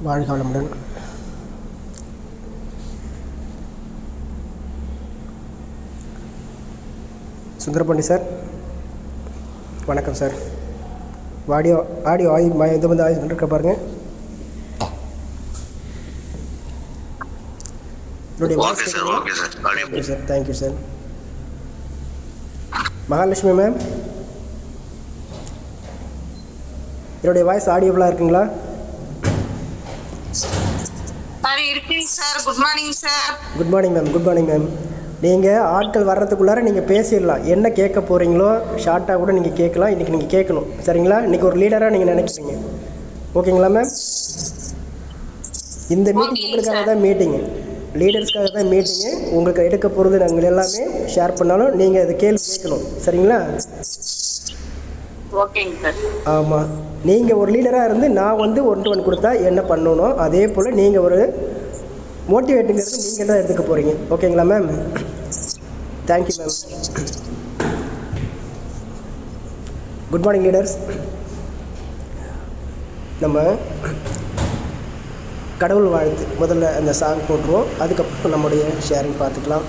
வாழ்க வளமுடன். சுந்தரபாண்டி சார் வணக்கம் சார். ஆடியோ இது வந்து ஆய்வு இருக்க பாருங்கள். என்னுடைய sir thank you sir. Mahalakshmi ma'am, என்னுடைய வாய்ஸ் ஆடியோவெலாம் இருக்குங்களா? Good morning sir. Good morning ma'am. Good morning ma'am. நீங்கள் ஆட்கள் வர்றதுக்குள்ளார நீங்கள் பேசிடலாம். என்ன கேட்க போகிறீங்களோ ஷார்ட்டாக கூட நீங்கள் கேட்கலாம். இன்றைக்கி நீங்கள் கேட்கணும், சரிங்களா? இன்றைக்கி ஒரு லீடராக நீங்கள் நினைக்கிறீங்க, ஓகேங்களா மேம்? இந்த மீட்டிங் உங்களுக்காக தான் மீட்டிங்கு, லீடர்ஸ்க்காக தான் மீட்டிங்கு. உங்களுக்கு எடுக்க போகிறது நாங்கள் எல்லாமே ஷேர் பண்ணாலும் நீங்கள் அதை கேள்வி கேட்கணும், சரிங்களா? ஆமாம், நீங்கள் ஒரு லீடராக இருந்து நான் வந்து 1-to-1 கொடுத்தா என்ன பண்ணணும், அதே போல் நீங்கள் ஒரு மோட்டிவேட்டுங்கிறது நீங்கள் தான் எடுத்துக்க போகிறீங்க, ஓகேங்களா ma'am? Thank you ma'am. Good morning leaders. நம்ம கடவுள் வாழ்த்து முதல்ல அந்த சாங் போட்டுருவோம், அதுக்கப்புறம் நம்முடைய ஷேரிங் பார்த்துக்கலாம்.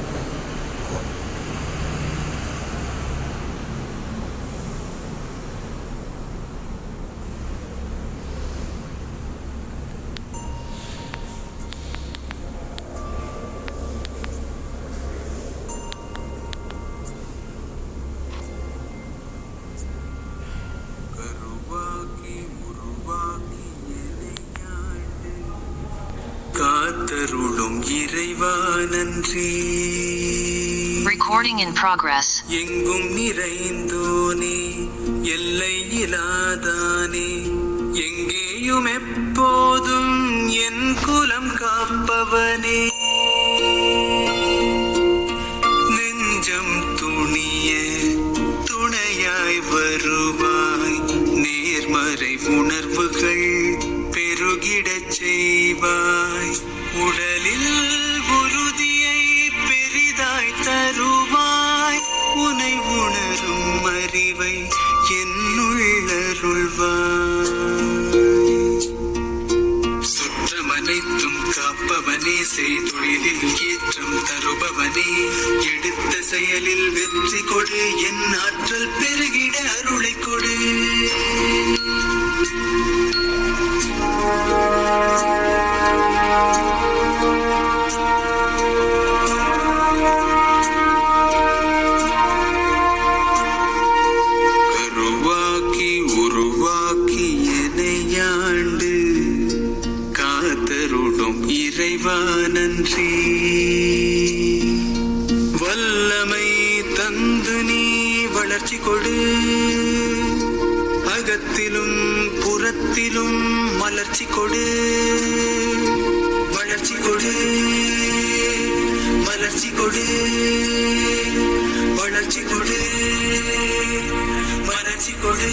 காத்தருளும் இறைவா நன்றி. Recording in progress. எங்கும் நிறைந்தோனே, எல்லை இலாதானே, எங்கேயும் எப்போதும் என் குலம் காப்பவனே, நெஞ்சம் துணிய துணையாய் வருவாய், நேர்மறை உணர்வுகள் பெருகிடச் செய்வாய், உடலில் உறுதியை பெரிதாய் தருவாய், உனை உணரும் அறிவை என்னுள்ளருள்வாய். சுற்றமனைத்தும் காப்பவனே, செய்தொழிலில் ஏற்றம் தருபவனே, எடுத்த செயலில் வெற்றி கொடு, என் ஆற்றல் பெருகிட அருளை கொடு. கருவாக்கி உருவாக்கி எனையாண்டு காத்தருளும் இறைவா நன்றி. வல்லமை தந்து நீ வளர்ச்சி கொடு, அகத்திலும் புறத்திலும் மலர்ச்சி கொடு, வளர்ச்சி கொடு, மலர்ச்சி கொடு, வளர்ச்சி கொடு, மலர்ச்சி கொடு.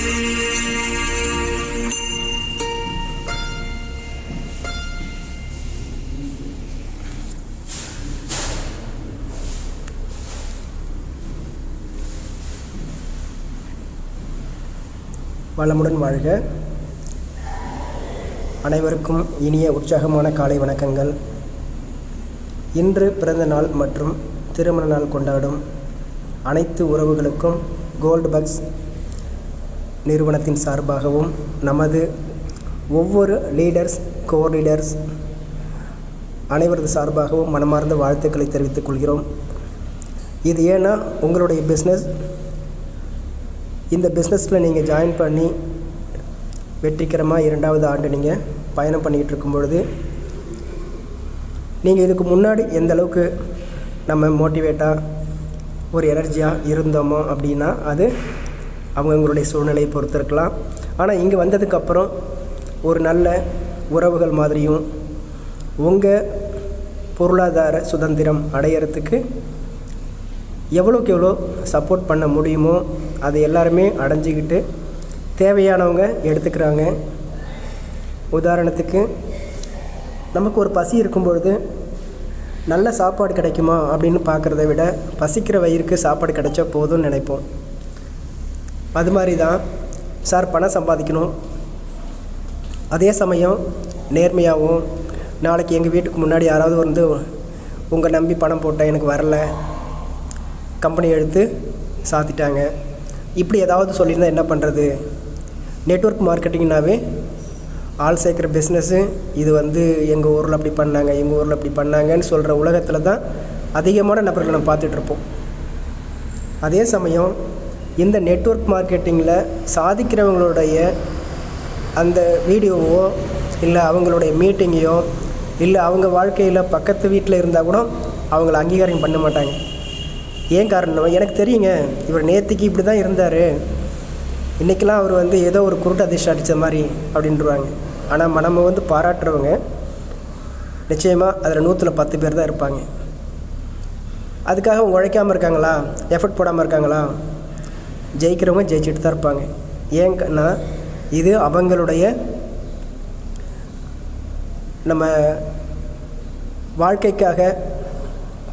வளமுடன் வாழ்க. அனைவருக்கும் இனிய உற்சாகமான காலை வணக்கங்கள். இன்று பிறந்த நாள் மற்றும் திருமண நாள் கொண்டாடும் அனைத்து உறவுகளுக்கும் கோல்டு பக்ஸ் நிறுவனத்தின் சார்பாகவும் நமது ஒவ்வொரு லீடர்ஸ், கோர் லீடர்ஸ் அனைவரது சார்பாகவும் மனமார்ந்த வாழ்த்துக்களை தெரிவித்துக் கொள்கிறோம். இது ஏன்னா உங்களுடைய பிஸ்னஸ், இந்த பிஸ்னஸில் நீங்கள் ஜாயின் பண்ணி வெற்றிகரமாக 2வது ஆண்டு நீங்கள் பயணம் பண்ணிக்கிட்டு இருக்கும் பொழுது, நீங்கள் இதுக்கு முன்னாடி எந்த அளவுக்கு நம்ம மோட்டிவேட்டாக ஒரு எனர்ஜியாக இருந்தோமோ அப்படின்னா அது அவங்களுடைய சூழ்நிலையை பொறுத்து இருக்கலாம். ஆனால் இங்கே வந்ததுக்கப்புறம் ஒரு நல்ல உறவுகள் மாதிரியும் உங்கள் பொருளாதார சுதந்திரம் அடையிறதுக்கு எவ்வளோக்கு எவ்வளோ சப்போர்ட் பண்ண முடியுமோ அது எல்லாருமே அடைஞ்சிக்கிட்டு தேவையானவங்க எடுத்துக்கிறாங்க. உதாரணத்துக்கு நமக்கு ஒரு பசி இருக்கும்பொழுது நல்ல சாப்பாடு கிடைக்குமா அப்படின்னு பார்க்குறத விட பசிக்கிற வயிறுக்கு சாப்பாடு கிடைச்சா போதும்னு நினைப்போம். அது மாதிரி தான் சார், பணம் சம்பாதிக்கணும், அதே சமயம் நேர்மையாகவும், நாளைக்கு எங்கள் வீட்டுக்கு முன்னாடி யாராவது வந்து உங்கள் நம்பி பணம் போட்டேன் எனக்கு வரல, கம்பெனி எடுத்து சாத்திட்டாங்க, இப்படி ஏதாவது சொல்லியிருந்தால் என்ன பண்ணுறது? நெட்வொர்க் மார்க்கெட்டிங்னாவே ஆள் சேர்க்குற பிஸ்னஸ்ஸு. இது வந்து எங்கள் ஊரில் அப்படி பண்ணாங்க, எங்கள் ஊரில் அப்படி பண்ணாங்கன்னு சொல்கிற உலகத்தில் தான் அதிகமான நபர்களை நம்ம பார்த்துட்ருப்போம். அதே சமயம் இந்த நெட்வொர்க் மார்க்கெட்டிங்கில் சாதிக்கிறவங்களுடைய அந்த வீடியோவோ இல்லை அவங்களுடைய மீட்டிங்கையோ இல்லை அவங்க வாழ்க்கையில் பக்கத்து வீட்டில் இருந்தால் கூட அவங்கள அங்கீகாரம் பண்ண மாட்டாங்க. ஏன் காரணம்? எனக்கு தெரியுங்க, இவர் நேற்றுக்கு இப்படி தான் இருந்தார், இன்றைக்கெலாம் அவர் வந்து ஏதோ ஒரு குருட்டு அதிர்ஷ்டம் அடித்த மாதிரி அப்படின்ட்டுருவாங்க. ஆனால் நம்ம வந்து பாராட்டுறவங்க நிச்சயமாக அதில் 110 பேர் தான் இருப்பாங்க. அதுக்காக அவங்க உழைக்காமல் இருக்காங்களா, எஃபர்ட் போடாமல் இருக்காங்களா? ஜெயிக்கிறவங்க ஜெயிச்சுட்டு தான் இருப்பாங்க. ஏன்னா இது அவங்களுடைய நம்ம வாழ்க்கைக்காக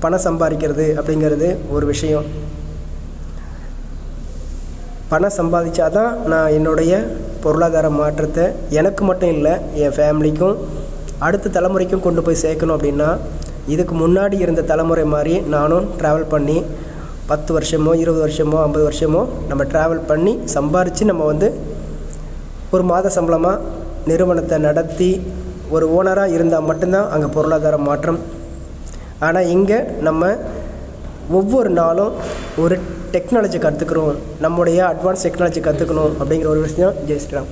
பணம் சம்பாதிக்கிறது அப்படிங்கிறது ஒரு விஷயம். பணம் சம்பாதிச்சா தான் நான் என்னுடைய பொருளாதார மாற்றத்தை எனக்கு மட்டும் இல்லை, என் ஃபேமிலிக்கும் அடுத்த தலைமுறைக்கும் கொண்டு போய் சேர்க்கணும். அப்படின்னா இதுக்கு முன்னாடி இருந்த தலைமுறை மாதிரி நானும் ட்ராவல் பண்ணி 10 வருஷமோ 20 வருஷமோ 50 வருஷமோ நம்ம ட்ராவல் பண்ணி சம்பாரித்து நம்ம வந்து ஒரு மாத சம்பளமாக நிறுவனத்தை நடத்தி ஒரு ஓனராக இருந்தால் மட்டும்தான் அங்கே பொருளாதார மாற்றம். ஆனால் இங்கே நம்ம ஒவ்வொரு நாளும் ஒரு டெக்னாலஜி கற்றுக்குறோம், நம்முடைய அட்வான்ஸ் டெக்னாலஜி கற்றுக்கணும் அப்படிங்கிற ஒரு விஷயம் ஜெயிச்சிட்டோம்.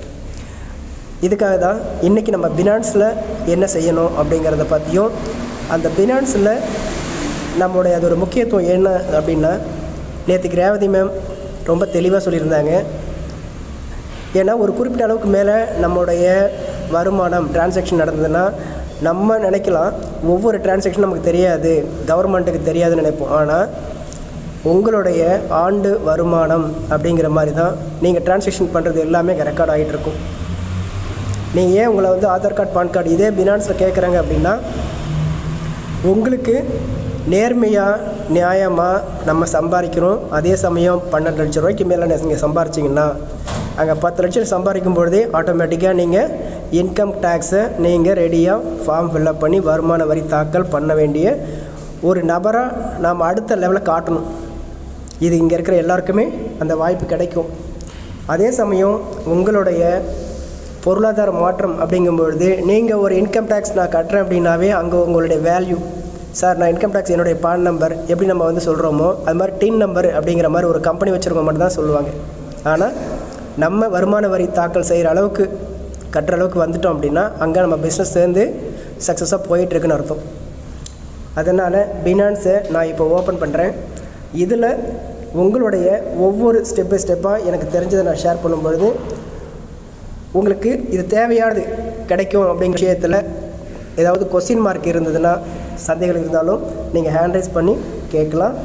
இதுக்காக தான் இன்றைக்கி நம்ம பினான்ஸில் என்ன செய்யணும் அப்படிங்கிறத பற்றியும், அந்த பினான்ஸில் நம்முடைய அது ஒரு முக்கியத்துவம் என்ன அப்படின்னா, நேற்றுக்கு ரேவதி மேம் ரொம்ப தெளிவாக சொல்லியிருந்தாங்க. ஏன்னா ஒரு குறிப்பிட்ட அளவுக்கு மேலே நம்முடைய வருமானம் டிரான்சாக்ஷன் நடந்ததுன்னா நம்ம நினைக்கலாம் ஒவ்வொரு டிரான்சாக்ஷன் நமக்கு தெரியாது, கவர்மெண்ட்டுக்கு தெரியாதுன்னு நினைப்போம். ஆனால் உங்களுடைய ஆண்டு வருமானம் அப்படிங்கிற மாதிரி தான் நீங்கள் டிரான்சாக்ஷன் பண்ணுறது எல்லாமே ரெக்கார்ட் ஆகிட்டு இருக்கும். நீங்கள் ஏன் உங்களை வந்து ஆதார் கார்டு பான் கார்டு இதே பினான்ஸில் கேட்குறாங்க அப்படின்னா, உங்களுக்கு நேர்மையாக நியாயமாக நம்ம சம்பாதிக்கிறோம். அதே சமயம் 12 லட்சம் ரூபாய்க்கு மேலே நீங்கள் சம்பாரிச்சிங்கன்னா அங்கே 10 லட்சம் சம்பாதிக்கும் பொழுதே ஆட்டோமேட்டிக்காக நீங்கள் இன்கம் டேக்ஸை நீங்கள் ரெடியாக ஃபார்ம் ஃபில்லப் பண்ணி வருமான வரி தாக்கல் பண்ண வேண்டிய ஒரு நபராக நாம் அடுத்த லெவலில் காட்டணும். இது இங்கே இருக்கிற எல்லாருக்குமே அந்த வாய்ப்பு கிடைக்கும். அதே சமயம் உங்களுடைய பொருளாதார மாற்றம் அப்படிங்கும்பொழுது நீங்கள் ஒரு இன்கம் டேக்ஸ் நான் கட்டுறேன் அப்படின்னாவே அங்கே உங்களுடைய வேல்யூ, சார் நான் இன்கம் டேக்ஸ் என்னுடைய பான் நம்பர் எப்படி நம்ம வந்து சொல்கிறோமோ அது மாதிரி டின் நம்பர் அப்படிங்கிற மாதிரி ஒரு கம்பெனி வச்சுருக்கவங்க மட்டும் தான் சொல்லுவாங்க. ஆனால் நம்ம வருமான வரி தாக்கல் செய்கிற அளவுக்கு கட்டுற அளவுக்கு வந்துட்டோம் அப்படின்னா அங்கே நம்ம பிஸ்னஸ் சேர்ந்து சக்ஸஸாக போயிட்டுருக்குன்னு அர்த்தம். அதனால் பினான்ஸை நான் இப்போ ஓப்பன் பண்ணுறேன். இதில் உங்களுடைய ஒவ்வொரு ஸ்டெப் பை ஸ்டெப்பாக எனக்கு தெரிஞ்சதை நான் ஷேர் பண்ணும்பொழுது உங்களுக்கு இது தேவையானது கிடைக்கும் அப்படிங்கிற விஷயத்தில் ஏதாவது கொஸ்டின் மார்க் இருந்ததுன்னா, சந்தேகம் இருந்தாலும் நீங்கள் ஹேண்ட் ரைஸ் பண்ணி கேட்கலாம்.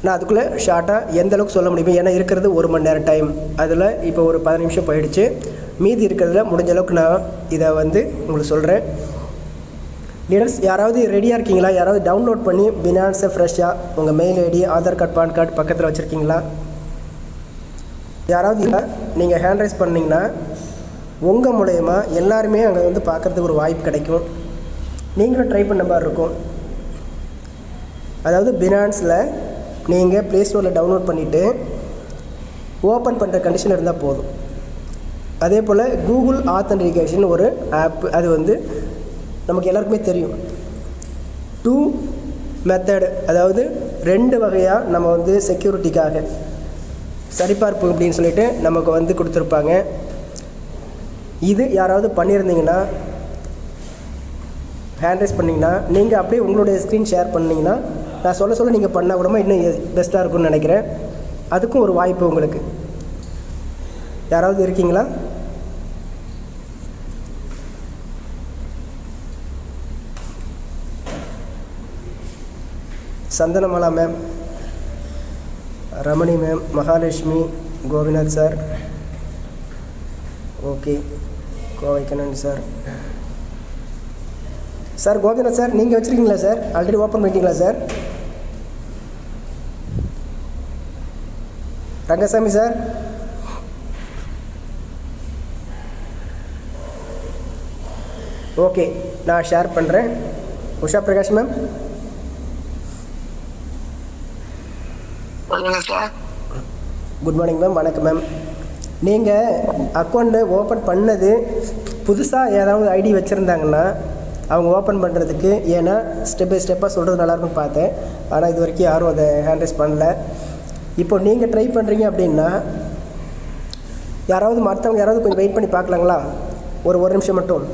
நான் அதுக்குள்ளே ஷார்ட்டாக எந்த அளவுக்கு சொல்ல முடியுமோ, ஏன்னா இருக்கிறது 1 மணி நேரம் டைம், அதில் இப்போ ஒரு 10 நிமிஷம் போயிடுச்சு. மீதி இருக்கிறதுல முடிஞ்ச அளவுக்கு நான் இதை வந்து உங்களுக்கு சொல்கிறேன். லீடர்ஸ் யாராவது ரெடியாக இருக்கீங்களா? யாராவது டவுன்லோட் பண்ணி பினான்ஸை ஃப்ரெஷ்ஷாக உங்கள் mail ID, Aadhaar card, PAN card பக்கத்தில் வச்சுருக்கீங்களா? யாராவது இல்லை, நீங்கள் ஹேண்ட் ரைஸ் பண்ணிங்கன்னா உங்கள் மூலயமா எல்லாருமே அங்கே வந்து பார்க்குறதுக்கு ஒரு வாய்ப்பு கிடைக்கும். நீங்களும் ட்ரை பண்ண மாதிரி இருக்கும். அதாவது பினான்ஸில் நீங்கள் ப்ளே ஸ்டோரில் டவுன்லோட் பண்ணிவிட்டு ஓப்பன் பண்ணுற கண்டிஷன் இருந்தால் போதும். அதே போல் கூகுள் ஆத்தென்டிகேஷன் ஒரு ஆப், அது வந்து நமக்கு எல்லாருக்குமே தெரியும். 2 மெத்தடு, அதாவது 2 வகையாக நம்ம வந்து செக்யூரிட்டிக்காக சரிபார்ப்பு அப்படின்னு சொல்லிட்டு நமக்கு வந்து கொடுத்துருப்பாங்க. இது யாராவது பண்ணியிருந்தீங்கன்னா ஹேண்ட் ரைஸ் பண்ணிங்கன்னா நீங்கள் அப்படியே உங்களுடைய ஸ்க்ரீன் ஷேர் பண்ணிங்கன்னா நான் சொல்ல நீங்கள் பண்ணால் கூட இன்னும் பெஸ்ட்டாக இருக்கும்னு நினைக்கிறேன். அதுக்கும் ஒரு வாய்ப்பு உங்களுக்கு. யாராவது இருக்கீங்களா? Chandanamala ma'am, Ramani ma'am, Mahalakshmi, Gopinath sir, okay, Kovaikannan sir. Sir Gopinath sir நீங்கள் வச்சுருக்கீங்களா சார்? ஆல்ரெடி ஓப்பன் பண்ணிட்டீங்களா சார்? ரங்கசாமி சார், ஓகே, நான் ஷேர் பண்ணுறேன். Usha Prakash ma'am. Good morning ma'am. வணக்கம் மேம். நீங்கள் அக்கௌண்ட்டு ஓப்பன் பண்ணது புதுசாக ஏதாவது ஐடி வச்சுருந்தாங்கன்னா அவங்க ஓப்பன் பண்ணுறதுக்கு, ஏன்னா ஸ்டெப் பை ஸ்டெப்பாக சொல்கிறது நல்லாயிருக்குன்னு பார்த்தேன். ஆனால் இது வரைக்கும் யாரும் அதை ஹேண்ட்ரைஸ் பண்ணல. இப்போ நீங்கள் ட்ரை பண்ணுறீங்க அப்படின்னா யாராவது மற்றவங்க யாராவது கொஞ்சம் வெயிட் பண்ணி பார்க்கலாங்களா? ஒரு நிமிஷம் மட்டும்.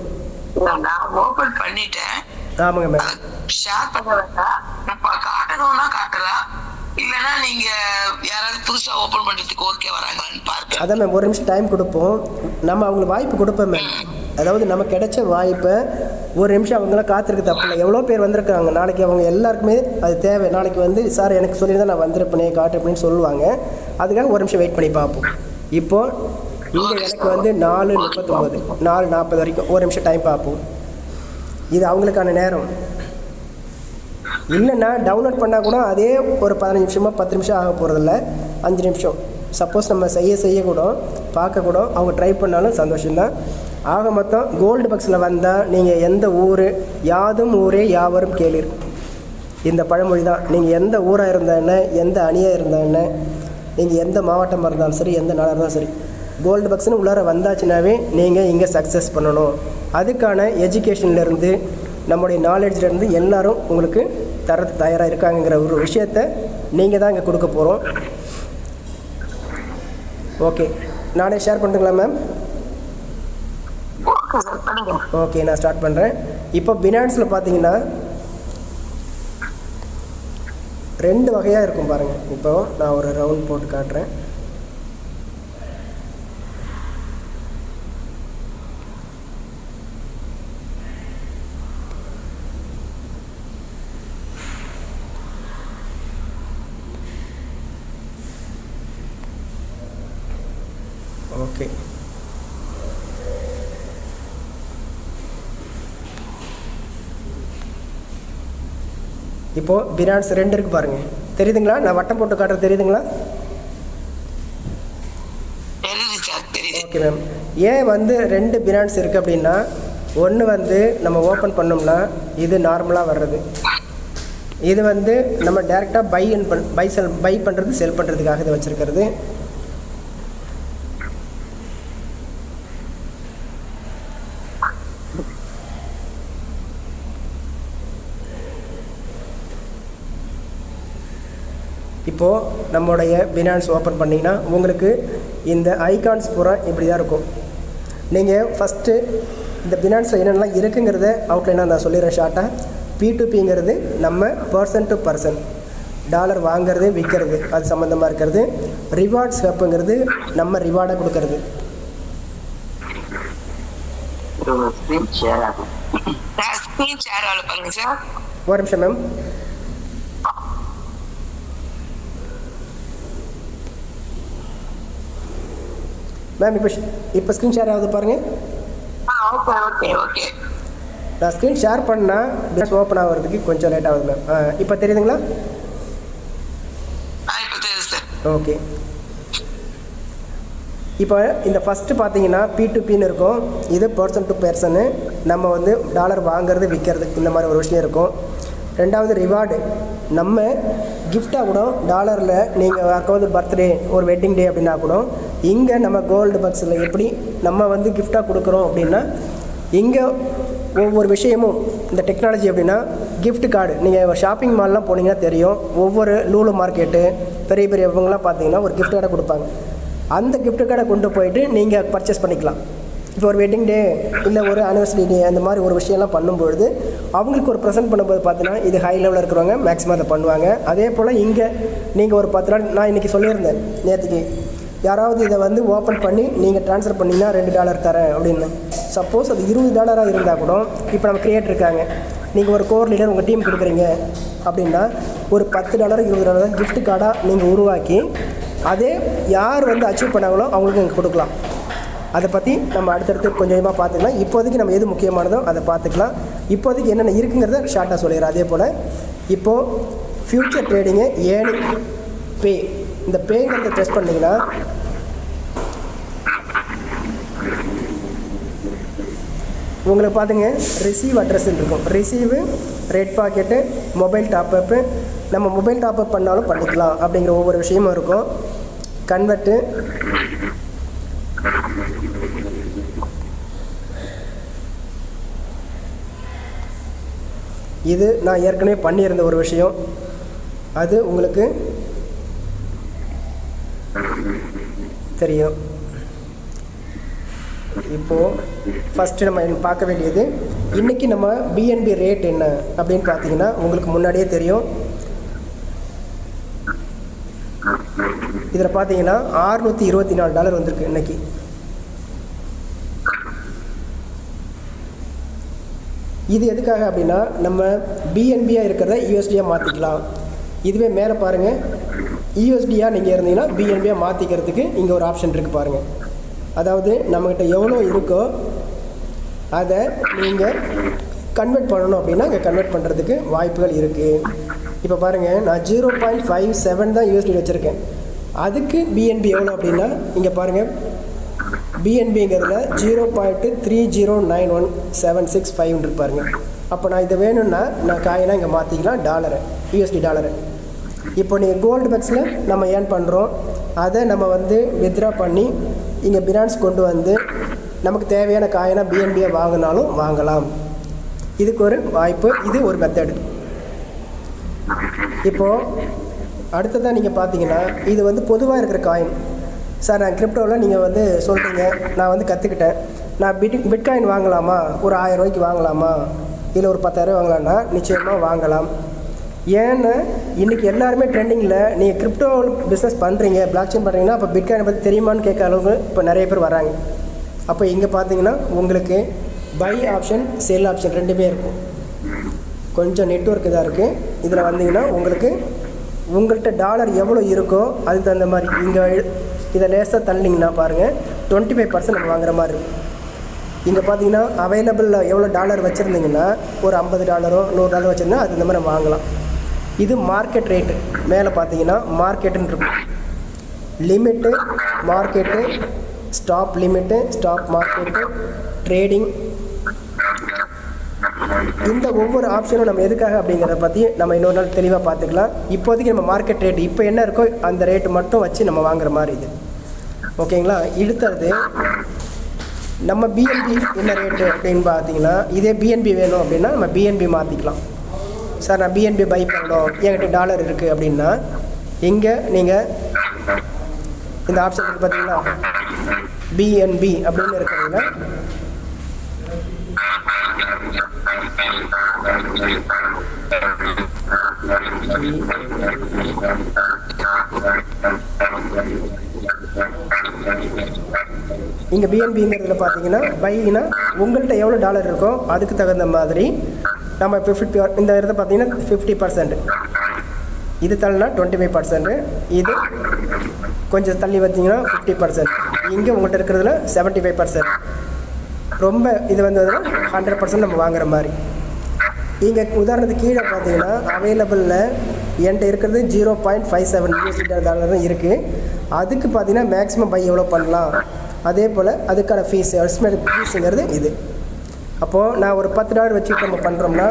நான் ஓபன் பண்ணிட்டேன். ஆமாங்க மேம். ஷேர் பண்ண வேண்டாம், காட்டணும்னா காட்டலாம், இல்லைன்னா நீங்க யாராவது புதுசா ஓபன் பண்றதுக்கு ஓகே வராங்களான்னு பாருங்க. அதான் மேம், ஒரு நிமிஷம் டைம் கொடுப்போம். நம்ம அவங்களுக்கு வாய்ப்பு கொடுப்போம் மேம். அதாவது நம்ம கிடைச்ச வாய்ப்பை ஒரு நிமிஷம் அவங்களாம் காத்திருக்க தப்பில்லை. எவ்வளோ பேர் வந்திருக்காங்க. நாளைக்கு அவங்க எல்லாருக்குமே அது தேவை. நாளைக்கு வந்து சார் எனக்கு சொல்லியிருந்தா நான் வந்திருப்பேனே காட்டிருப்பேன்னு சொல்லுவாங்க. அதுக்காக ஒரு நிமிஷம் வெயிட் பண்ணி பார்ப்போம். இப்போது இங்கே எனக்கு வந்து 4:39 4:40 வரைக்கும் ஒரு நிமிஷம் டைம் பார்ப்போம். இது அவங்களுக்கான நேரம். இல்லைன்னா டவுன்லோட் பண்ணால் கூட அதே ஒரு 15 நிமிஷமாக 10 நிமிஷம் ஆக போகிறதில்ல, 5 நிமிஷம். சப்போஸ் நம்ம செய்யக்கூட பார்க்கக்கூட அவங்க ட்ரை பண்ணாலும் சந்தோஷம்தான். ஆக மொத்தம் கோல்டு பக்ஸில் வந்தால் நீங்கள் எந்த ஊர், யாதும் ஊரே யாவரும் கேளீர். இந்த பழமொழி தான். நீங்கள் எந்த ஊராக இருந்தால் என்ன, எந்த அணியாக இருந்தால் என்ன, நீங்கள் எந்த மாவட்டமாக இருந்தாலும் சரி, எந்த நாளாக இருந்தாலும் சரி, கோல்டு பக்ஸ்னு உள்ளார வந்தாச்சுனாவே நீங்கள் இங்கே சக்ஸஸ் பண்ணணும். அதுக்கான எஜுகேஷன்லேருந்து நம்முடைய நாலேஜ்லேருந்து எல்லோரும் உங்களுக்கு தரத்து தயாராக இருக்காங்கங்கிற ஒரு விஷயத்தை நீங்கள் தான் இங்கே கொடுக்க போகிறோம். ஓகே, நானே ஷேர் பண்ணுறீங்களா மேம்? ஓகே, நான் ஸ்டார்ட் பண்ணுறேன். இப்போ பினான்ஸில் பார்த்தீங்கன்னா 2 வகையாக இருக்கும் பாருங்கள். இப்போ நான் ஒரு ரவுண்ட் போட்டு காட்டுறேன். ஓகே, இப்போது பினான்ஸ் 2 இருக்குது பாருங்கள். தெரியுதுங்களா? நான் வட்டம் போட்டு காட்டுறது தெரியுதுங்களா? Okay ma'am. ஏன் வந்து 2 பினான்ஸ் இருக்குது அப்படின்னா, ஒன்று வந்து நம்ம ஓப்பன் பண்ணோம்னா இது நார்மலாக வர்றது. இது வந்து நம்ம டேரெக்டாக பை பண்ணுறது, செல் பண்ணுறதுக்காக இதை வச்சுருக்கிறது. இப்போது நம்முடைய பினான்ஸ் ஓப்பன் பண்ணிங்கன்னா உங்களுக்கு இந்த ஐகான்ஸ் பூரா இப்படி தான் இருக்கும். நீங்கள் ஃபஸ்ட்டு இந்த பினான்ஸில் என்னென்னலாம் இருக்குங்கிறத அவுட்லைனாக நான் சொல்லிடுறேன் ஷார்ட்டாக. P2Pங்கிறது நம்ம பர்சன் டு பர்சன், டாலர் வாங்கிறது விற்கிறது அது சம்மந்தமாக இருக்கிறது. ரிவார்ட்ஸ் ஹப்புங்கிறது நம்ம ரிவார்டாக கொடுக்கறது. ஒரு நிமிஷம் மேம். மேம் இப்போ ஸ்க்ரீன் ஷேர் ஆகுது பாருங்கள். நான் ஸ்க்ரீன் ஷேர் பண்ணால் பினான்ஸ் ஓப்பன் ஆகிறதுக்கு கொஞ்சம் லேட் ஆகுது மேம். இப்போ தெரியுதுங்களா? ஓகே, இப்போ இந்த ஃபஸ்ட்டு பார்த்தீங்கன்னா P2Pன்னு இருக்கும். இது பர்சன் டு பர்சனு, நம்ம வந்து டாலர் வாங்கிறது விற்கிறது இந்த மாதிரி ஒரு விஷயம் இருக்கும். ரெண்டாவது ரிவார்டு, நம்ம கிஃப்டாக கூட டாலரில் நீங்கள் யாருக்காவது பர்த்டே, ஒரு வெட்டிங் டே அப்படின்னா கூட இங்கே நம்ம கோல்டு பக்ஸில் எப்படி நம்ம வந்து கிஃப்டாக கொடுக்குறோம் அப்படின்னா, இங்கே ஒவ்வொரு விஷயமும் இந்த டெக்னாலஜி எப்படின்னா, கிஃப்ட் கார்டு நீங்கள் ஷாப்பிங் மால்லாம் போனீங்கன்னா தெரியும். ஒவ்வொரு லூலு மார்க்கெட்டு பெரிய பெரிய இவங்களாம் பார்த்தீங்கன்னா ஒரு கிஃப்ட் கார்டை கொடுப்பாங்க. அந்த கிஃப்ட் கார்டை கொண்டு போயிட்டு நீங்கள் பர்ச்சேஸ் பண்ணிக்கலாம். இப்போ ஒரு வெட்டிங் டே இல்லை ஒரு ஆனிவர்சரி டே அந்த மாதிரி ஒரு விஷயம்லாம் பண்ணும்பொழுது அவங்களுக்கு ஒரு ப்ரெசென்ட் பண்ணும்போது பார்த்தீங்கன்னா இது ஹை லெவலில் இருக்கிறவங்க மேக்ஸிமம் அதை பண்ணுவாங்க. அதே போல் இங்கே நீங்கள் ஒரு 10 நாள், நான் இன்றைக்கி சொல்லியிருந்தேன் நேற்றுக்கு, யாராவது இதை வந்து ஓப்பன் பண்ணி நீங்கள் ட்ரான்ஸ்ஃபர் பண்ணிங்கன்னா $2 தரேன் அப்படின்னு. சப்போஸ் அது $20 இருந்தால் கூட, இப்போ நம்ம கிரியேட் இருக்காங்க, நீங்கள் ஒரு கோர் லீடர் உங்கள் டீம் கொடுக்குறீங்க அப்படின்னா ஒரு $10 $20 கிஃப்ட் கார்டாக நீங்கள் உருவாக்கி அதே யார் வந்து அச்சீவ் பண்ணாங்களோ அவங்களுக்கு நீங்கள் கொடுக்கலாம். அதை பற்றி நம்ம அடுத்தடுத்து கொஞ்சமாக பார்த்துக்கலாம். இப்போதைக்கு நம்ம எது முக்கியமானதோ அதை பார்த்துக்கலாம். இப்போதைக்கு என்னென்ன இருக்குங்கிறத ஷார்ட்டாக சொல்லிடுறேன். அதே போல் இப்போது ஃப்யூச்சர் ட்ரேடிங்கு ஏர்னிங் பே, இந்த பேங்கிறத டெஸ்ட் பண்ணிங்கன்னா உங்களுக்கு பார்த்துங்க ரிசீவ் அட்ரஸ்ன்னு இருக்கும். ரிசீவு, ரெட் பாக்கெட்டு, மொபைல் டாப்அப்பு, நம்ம மொபைல் டாப்அப் பண்ணாலும் பண்ணிக்கலாம் அப்படிங்கிற ஒவ்வொரு விஷயமும் இருக்கும். கன்வெர்ட்டு, இது நான் ஏற்கனவே பண்ணியிருந்த ஒரு விஷயம், அது உங்களுக்கு தெரியும். இப்போது ஃபஸ்ட்டு நம்ம பார்க்க வேண்டியது இன்றைக்கி நம்ம பிஎன்பி ரேட் என்ன அப்படின்னு பார்த்தீங்கன்னா உங்களுக்கு முன்னாடியே தெரியும். இதில் பார்த்தீங்கன்னா $624 வந்திருக்கு இன்றைக்கி. இது எதுக்காக அப்படின்னா நம்ம பிஎன்பியாக இருக்கிறத யூஎஸ்டியாக மாற்றிக்கலாம். இதுவே மேலே பாருங்கள், யூஎஸ்டியாக நீங்கள் இருந்தீங்கன்னா பிஎன்பியாக மாற்றிக்கிறதுக்கு இங்கே ஒரு ஆப்ஷன் இருக்குது பாருங்கள். அதாவது நம்மக்கிட்ட எவ்வளோ இருக்கோ அதை நீங்கள் கன்வெர்ட் பண்ணணும் அப்படின்னா இங்கே கன்வெர்ட் பண்ணுறதுக்கு வாய்ப்புகள் இருக்குது. இப்போ பாருங்கள், நான் 0.57 தான் யூஎஸ்டி வச்சுருக்கேன். அதுக்கு பிஎன்பி எவ்வளோ அப்படின்னா இங்கே பாருங்கள், பிஎன்பிங்கிறதுல 0.3091765 இருப்பாருங்க. அப்போ நான் இதை வேணும்னா நான் காயினாக இங்கே மாற்றிக்கலாம் யூஎஸ்டி டாலரை. இப்போ நீங்கள் கோல்டு பக்ஸில் நம்ம ஏர்ன் பண்ணுறோம், அதை நம்ம வந்து வித்ட்ரா பண்ணி இங்கே பினான்ஸ் கொண்டு வந்து நமக்கு தேவையான காயினாக பிஎன்பியை வாங்கினாலும் வாங்கலாம். இதுக்கு ஒரு வாய்ப்பு, இது ஒரு மெத்தடு. இப்போது அடுத்ததான் நீங்கள் பார்த்தீங்கன்னா இது வந்து பொதுவாக இருக்கிற காயின். சார் நான் கிரிப்டோவில் நீங்கள் வந்து சொல்கிறீங்க, நான் வந்து கற்றுக்கிட்டேன், நான் பிட்காயின் வாங்கலாமா, ஒரு 1000 ரூபாய்க்கு வாங்கலாமா, இல்லை ஒரு 10,000 வாங்கலாம்னா நிச்சயமாக வாங்கலாம். ஏன்னா இன்றைக்கி எல்லாருமே ட்ரெண்டிங்கில் நீங்கள் கிரிப்டோ பிஸ்னஸ் பண்ணுறீங்க, பிளாக் செயின் பண்ணுறீங்கன்னா அப்போ பிட்காயினை பற்றி தெரியுமான்னு கேட்க அளவுக்கு இப்போ நிறைய பேர் வராங்க. அப்போ இங்கே பார்த்தீங்கன்னா உங்களுக்கு பை ஆப்ஷன், செல் ஆப்ஷன் ரெண்டுமே இருக்கும். கொஞ்சம் நெட்வொர்க் இதாக இருக்குது. இதில் வந்தீங்கன்னா உங்களுக்கு உங்கள்கிட்ட டாலர் எவ்வளோ இருக்கோ அதுக்கு தகுந்த மாதிரி இங்கே இதை லேசாக தள்ளிங்கன்னா பாருங்கள் 25% நம்ம வாங்குற மாதிரி இருக்கும். இங்கே பார்த்தீங்கன்னா அவைலபிளில் எவ்வளோ டாலர் வச்சுருந்தீங்கன்னா ஒரு $50 $100 வச்சுருந்தா அது இந்த மாதிரி நம்ம வாங்கலாம். இது மார்க்கெட் ரேட்டு. மேலே பார்த்தீங்கன்னா மார்க்கெட்டுன்னு இருக்கும். Limit, market, stop limit, stop market, trading. இந்த ஒவ்வொரு ஆப்ஷனும் நம்ம எதுக்காக அப்படிங்கிறத பற்றி நம்ம இன்னொரு நாள் தெளிவாக பார்த்துக்கலாம். இப்போதைக்கு நம்ம மார்க்கெட் ரேட்டு இப்போ என்ன இருக்கோ அந்த ரேட்டு மட்டும் வச்சு நம்ம வாங்குற மாதிரி இது. ஓகேங்களா? அடுத்தது நம்ம பிஎன்பி என்ன ரேட்டு அப்படின்னு பார்த்தீங்கன்னா இதே பிஎன்பி வேணும் அப்படின்னா நம்ம பிஎன்பி மாற்றிக்கலாம். சார் நான் பிஎன்பி பை பண்ணணும், என்கிட்ட டாலர் இருக்குது அப்படின்னா இங்கே நீங்கள் இந்த ஆப்ஷன் இருக்குது பார்த்தீங்களா, பிஎன்பி அப்படின்னு இருக்கிறீங்கன்னா இங்கே பிஎன்பிங்கிறதுல பார்த்தீங்கன்னா பைனா உங்கள்கிட்ட எவ்வளோ டாலர் இருக்கோ அதுக்கு தகுந்த மாதிரி நம்ம இப்போ 50 இந்த இடத்த பார்த்தீங்கன்னா 50%, இது தள்ளினா 25%, இது கொஞ்சம் தள்ளி வச்சிங்கன்னா 50%, இங்கே உங்கள்கிட்ட இருக்கிறதுல 75%, ரொம்ப இது வந்ததுன்னா 100% நம்ம வாங்குற மாதிரி. இங்கே உதாரணத்துக்கு கீழே பார்த்தீங்கன்னா அவைலபிளில் என்கிட்ட இருக்கிறது 0.57 USD டாலர் தான் இருக்குது. அதுக்கு பார்த்தீங்கன்னா மேக்ஸிமம் பை எவ்வளோ பண்ணலாம், அதே போல் அதுக்கான ஃபீஸ் எஸ்டிமேட் ஃபீஸுங்கிறது இது. அப்போது நான் ஒரு $10 வச்சுட்டு நம்ம பண்ணுறோம்னா